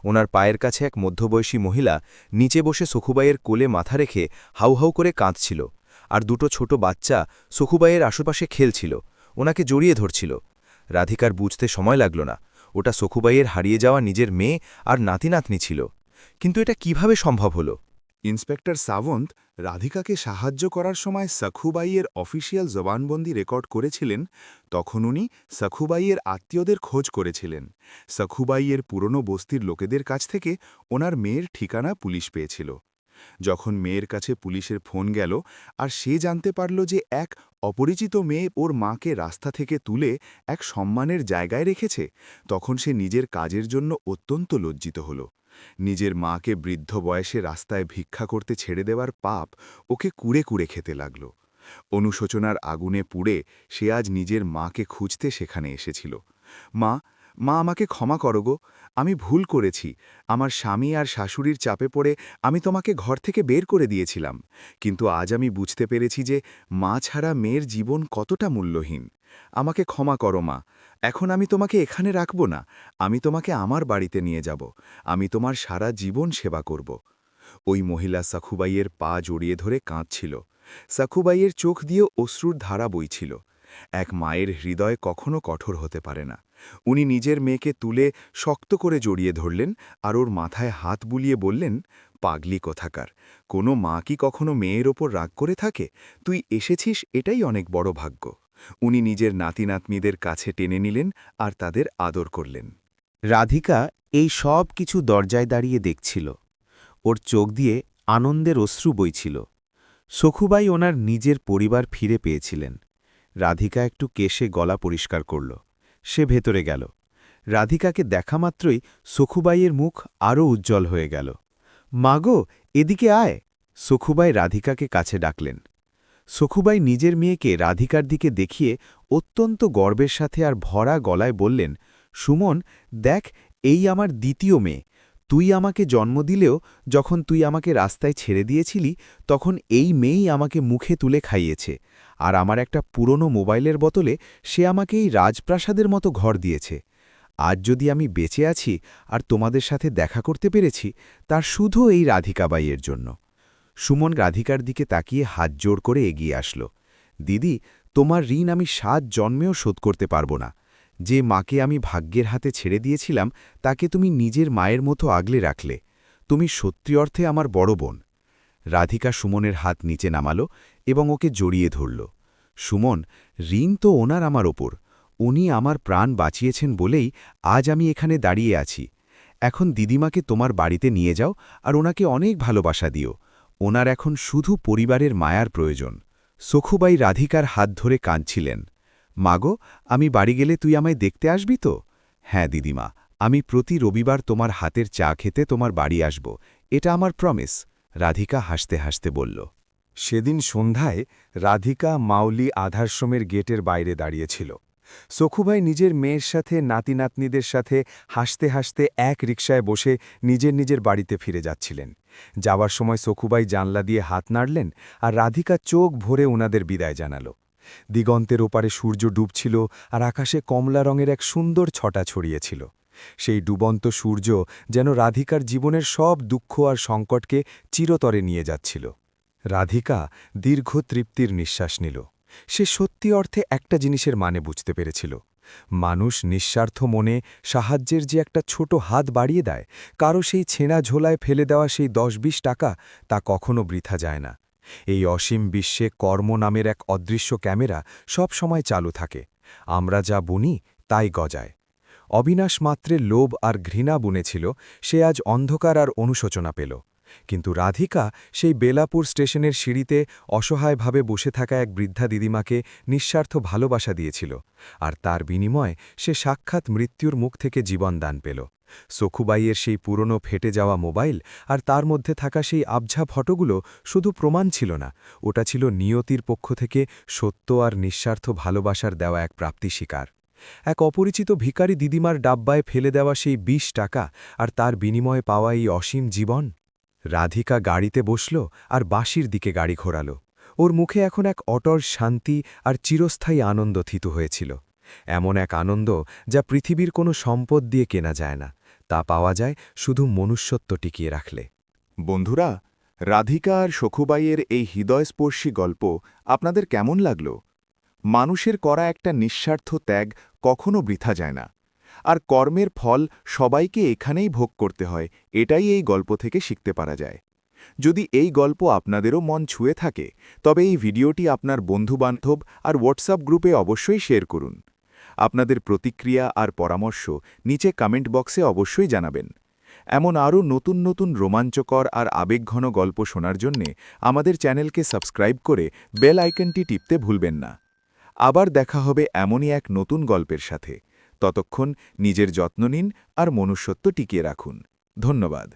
ওনার পায়ের কাছে এক মধ্যবয়সী মহিলা নিচে বসে সখুবাইয়ের কোলে মাথা রেখে হাউ হাউ করে কাঁদছিল, আর দুটো ছোট বাচ্চা সখুবাইয়ের আশেপাশে খেলছিল, ওনাকে জড়িয়ে ধরছিল। রাধিকার বুঝতে সময় লাগল না, ওটা সখুবাইয়ের হারিয়ে যাওয়া নিজের মেয়ে আর নাতিনাতনি ছিল। কিন্তু এটা কিভাবে সম্ভব হলো? ইন্সপেক্টর সাওয়ন্ত রাধিকাকে সাহায্য করার সময় সখুবাইয়ের অফিসিয়াল জবানবন্দি রেকর্ড করেছিলেন। তখন উনি সখুবাইয়ের আত্মীয়দের খোঁজ করেছিলেন। সখুবাইয়ের পুরনো বস্তির লোকেদের কাছ থেকে ওনার মেয়ের ঠিকানা পুলিশ পেয়েছিল। যখন মেয়ের কাছে পুলিশের ফোন গেল আর সে জানতে পারল যে এক অপরিচিত মেয়ে ওর মাকে রাস্তা থেকে তুলে এক সম্মানের জায়গায় রেখেছে, তখন সে নিজের কাজের জন্য অত্যন্ত লজ্জিত হল। নিজের মাকে বৃদ্ধ বয়সে রাস্তায় ভিক্ষা করতে ছেড়ে দেওয়ার পাপ ওকে কুড়ে কুড়ে খেতে লাগল। অনুশোচনার আগুনে পুড়ে সে আজ নিজের মাকে খুঁজতে সেখানে এসেছিল। মা, মা, আমাকে ক্ষমা করো গো, আমি ভুল করেছি। আমার স্বামী আর শাশুড়ির চাপে পড়ে আমি তোমাকে ঘর থেকে বের করে দিয়েছিলাম, কিন্তু আজ আমি বুঝতে পেরেছি যে মা ছাড়া মেয়ের জীবন কতটা মূল্যহীন। আমাকে ক্ষমা করো মা, এখন আমি তোমাকে এখানে রাখব না, আমি তোমাকে আমার বাড়িতে নিয়ে যাব, আমি তোমার সারা জীবন সেবা করব। ওই মহিলা সাখুবাইয়ের পা জড়িয়ে ধরে কাঁদছিল। সাখুবাইয়ের চোখ দিয়ে অশ্রুর ধারা বইছিল। এক মায়ের হৃদয় কখনো কঠোর হতে পারে না। উনি নিজের মেয়েকে তুলে শক্ত করে জড়িয়ে ধরলেন আর ওর মাথায় হাত বুলিয়ে বললেন, পাগলি কোথাকার, কোনো মা কি কখনো মেয়ের ওপর রাগ করে থাকে? তুই এসেছিস, এটাই অনেক বড় ভাগ্য। উনি নিজের নাতি-নাতনিদের কাছে টেনে নিলেন আর তাদের আদর করলেন। রাধিকা এই সব কিছু দরজায় দাঁড়িয়ে দেখছিল। ওর চোখ দিয়ে আনন্দের অশ্রু বইছিল। সখুবাই ওনার নিজের পরিবার ফিরে পেয়েছিলেন। রাধিকা একটু কেশে গলা পরিষ্কার করল। সে ভেতরে গেল। রাধিকাকে দেখা মাত্রই সখুবাইয়ের মুখ আরও উজ্জ্বল হয়ে গেল। মাগো, এদিকে আয়। সখুবাই রাধিকাকে কাছে ডাকলেন। সখুবাই নিজের মেয়েকে রাধিকার দিকে দেখিয়ে অত্যন্ত গর্বের সাথে আর ভরা গলায় বললেন, সুমন, দেখ, এই আমার দ্বিতীয় মেয়ে। তুই আমাকে জন্ম দিলেও যখন তুই আমাকে রাস্তায় ছেড়ে দিয়েছিলি তখন এই মেয়েই আমাকে মুখে তুলে খাইয়েছে, আর আমার একটা পুরনো মোবাইলের বদলে সে আমাকে এই রাজপ্রাসাদের মতো ঘর দিয়েছে। আজ যদি আমি বেঁচে আছি আর তোমাদের সাথে দেখা করতে পেরেছি, তার শুধু এই রাধিকাবাইয়ের জন্য। সুমন রাধিকার দিকে তাকিয়ে হাত জোড় করে এগিয়ে আসল। দিদি, তোমার ঋণ আমি 7 জন্মেও শোধ করতে পারব না। যে মাকে আমি ভাগ্যের হাতে ছেড়ে দিয়েছিলাম তাকে তুমি নিজের মায়ের মতো আগলে রাখলে। তুমি সত্যি অর্থে আমার বড় বোন। রাধিকা সুমনের হাত নিচে নামালো এবং ওকে জড়িয়ে ধরল। সুমন, ঋণ তো ওনার আমার ওপর। উনি আমার প্রাণ বাঁচিয়েছেন বলেই আজ আমি এখানে দাঁড়িয়ে আছি। এখন দিদিমাকে তোমার বাড়িতে নিয়ে যাও আর ওনাকে অনেক ভালোবাসা দিও। ওনার এখন শুধু পরিবারের মায়ার প্রয়োজন। সখুবাই রাধিকার হাত ধরে কাঁদছিলেন। মাগো, আমি বাড়ি গেলে তুই আমায় দেখতে আসবি তো? হ্যাঁ দিদিমা, আমি প্রতি রবিবার তোমার হাতের চা খেতে তোমার বাড়ি আসব, এটা আমার প্রমিস। রাধিকা হাসতে হাসতে বলল। সেদিন সন্ধ্যায় রাধিকা মাউলি আধারশ্রমের গেটের বাইরে দাঁড়িয়েছিল। সখুভাই নিজের মেয়ের সাথে নাতি-নাতনিদের সাথে হাসতে হাসতে এক রিকশায় বসে নিজের বাড়িতে ফিরে যাচ্ছিলেন। যাওয়ার সময় সখুভাই জানলা দিয়ে হাত নাড়লেন আর রাধিকা চোখ ভরে ওনাদের বিদায় জানাল। দিগন্তের ওপারে সূর্য ডুবছিল আর আকাশে কমলা রঙের এক সুন্দর ছটা ছড়িয়েছিল। সেই ডুবন্ত সূর্য যেন রাধিকার জীবনের সব দুঃখ আর সংকটকে চিরতরে নিয়ে যাচ্ছিল। রাধিকা দীর্ঘ তৃপ্তির নিঃশ্বাস নিল। সে সত্যি অর্থে একটা জিনিসের মানে বুঝতে পেরেছিল। মানুষ নিঃস্বার্থ মনে সাহায্যের যে একটা ছোট হাত বাড়িয়ে দেয়, কারো সেই ছেঁড়া ঝোলায় ফেলে দেওয়া সেই 10-20 টাকা, তা কখনো বৃথা যায় না। এই অসীম বিশ্বে কর্ম নামের এক অদৃশ্য ক্যামেরা সব সময় চালু থাকে। আমরা যা বুনি তাই গজায়। অবিনাশ মাত্রে লোভ আর ঘৃণা বুনেছিল, সে আজ অন্ধকার আর অনুশোচনা পেল। কিন্তু রাধিকা সেই বেলাপুর স্টেশনের সিঁড়িতে অসহায়ভাবে বসে থাকা এক বৃদ্ধা দিদিমাকে নিঃস্বার্থ ভালোবাসা দিয়েছিল, আর তার বিনিময়ে সে সাক্ষাৎ মৃত্যুর মুখ থেকে জীবনদান পেল। সখুবাইয়ের সেই পুরনো ফেটে যাওয়া মোবাইল আর তার মধ্যে থাকা সেই আবঝা ফটোগুলো শুধু প্রমাণ ছিল না, ওটা ছিল নিয়তির পক্ষ থেকে সত্য আর নিঃস্বার্থ ভালোবাসার দেওয়া এক প্রাপ্তি স্বীকার। এক অপরিচিত ভিখারি দিদিমার ডাব্বায় ফেলে দেওয়া সেই 20 টাকা আর তার বিনিময়ে পাওয়া এই অসীম জীবন। রাধিকা গাড়িতে বসল আর বাঁশির দিকে গাড়ি ঘোরাল। ওর মুখে এখন এক অটর শান্তি আর চিরস্থায়ী আনন্দ থিতু হয়েছিল। এমন এক আনন্দ যা পৃথিবীর কোনো সম্পদ দিয়ে কেনা যায় না, তা পাওয়া যায় শুধু মনুষ্যত্ব টিকিয়ে রাখলে। বন্ধুরা, রাধিকা আর সখুবাইয়ের এই হৃদয়স্পর্শী গল্প আপনাদের কেমন লাগল? মানুষের করা একটা নিঃস্বার্থ ত্যাগ কখনো বৃথা যায় না, আর কর্মের ফল সবাইকে এখানেই ভোগ করতে হয়, এটাই এই গল্প থেকে শিখতে পারা যায়। যদি এই গল্প আপনাদেরও মন ছুঁয়ে থাকে, তবে এই ভিডিওটি আপনার বন্ধুবান্ধব আর হোয়াটসঅ্যাপ গ্রুপে অবশ্যই শেয়ার করুন। আপনাদের প্রতিক্রিয়া আর পরামর্শ নিচে কমেন্ট বক্সে অবশ্যই জানাবেন। এমন আরও নতুন নতুন রোমাঞ্চকর আর আবেগঘন গল্প শোনার জন্যে আমাদের চ্যানেলকে সাবস্ক্রাইব করে বেল আইকনটি টিপতে ভুলবেন না। আবার দেখা হবে এমনই এক নতুন গল্পের সাথে। ততক্ষণ নিজের যত্ন নিন আর মনুষ্যত্ব টিকিয়ে রাখুন। ধন্যবাদ।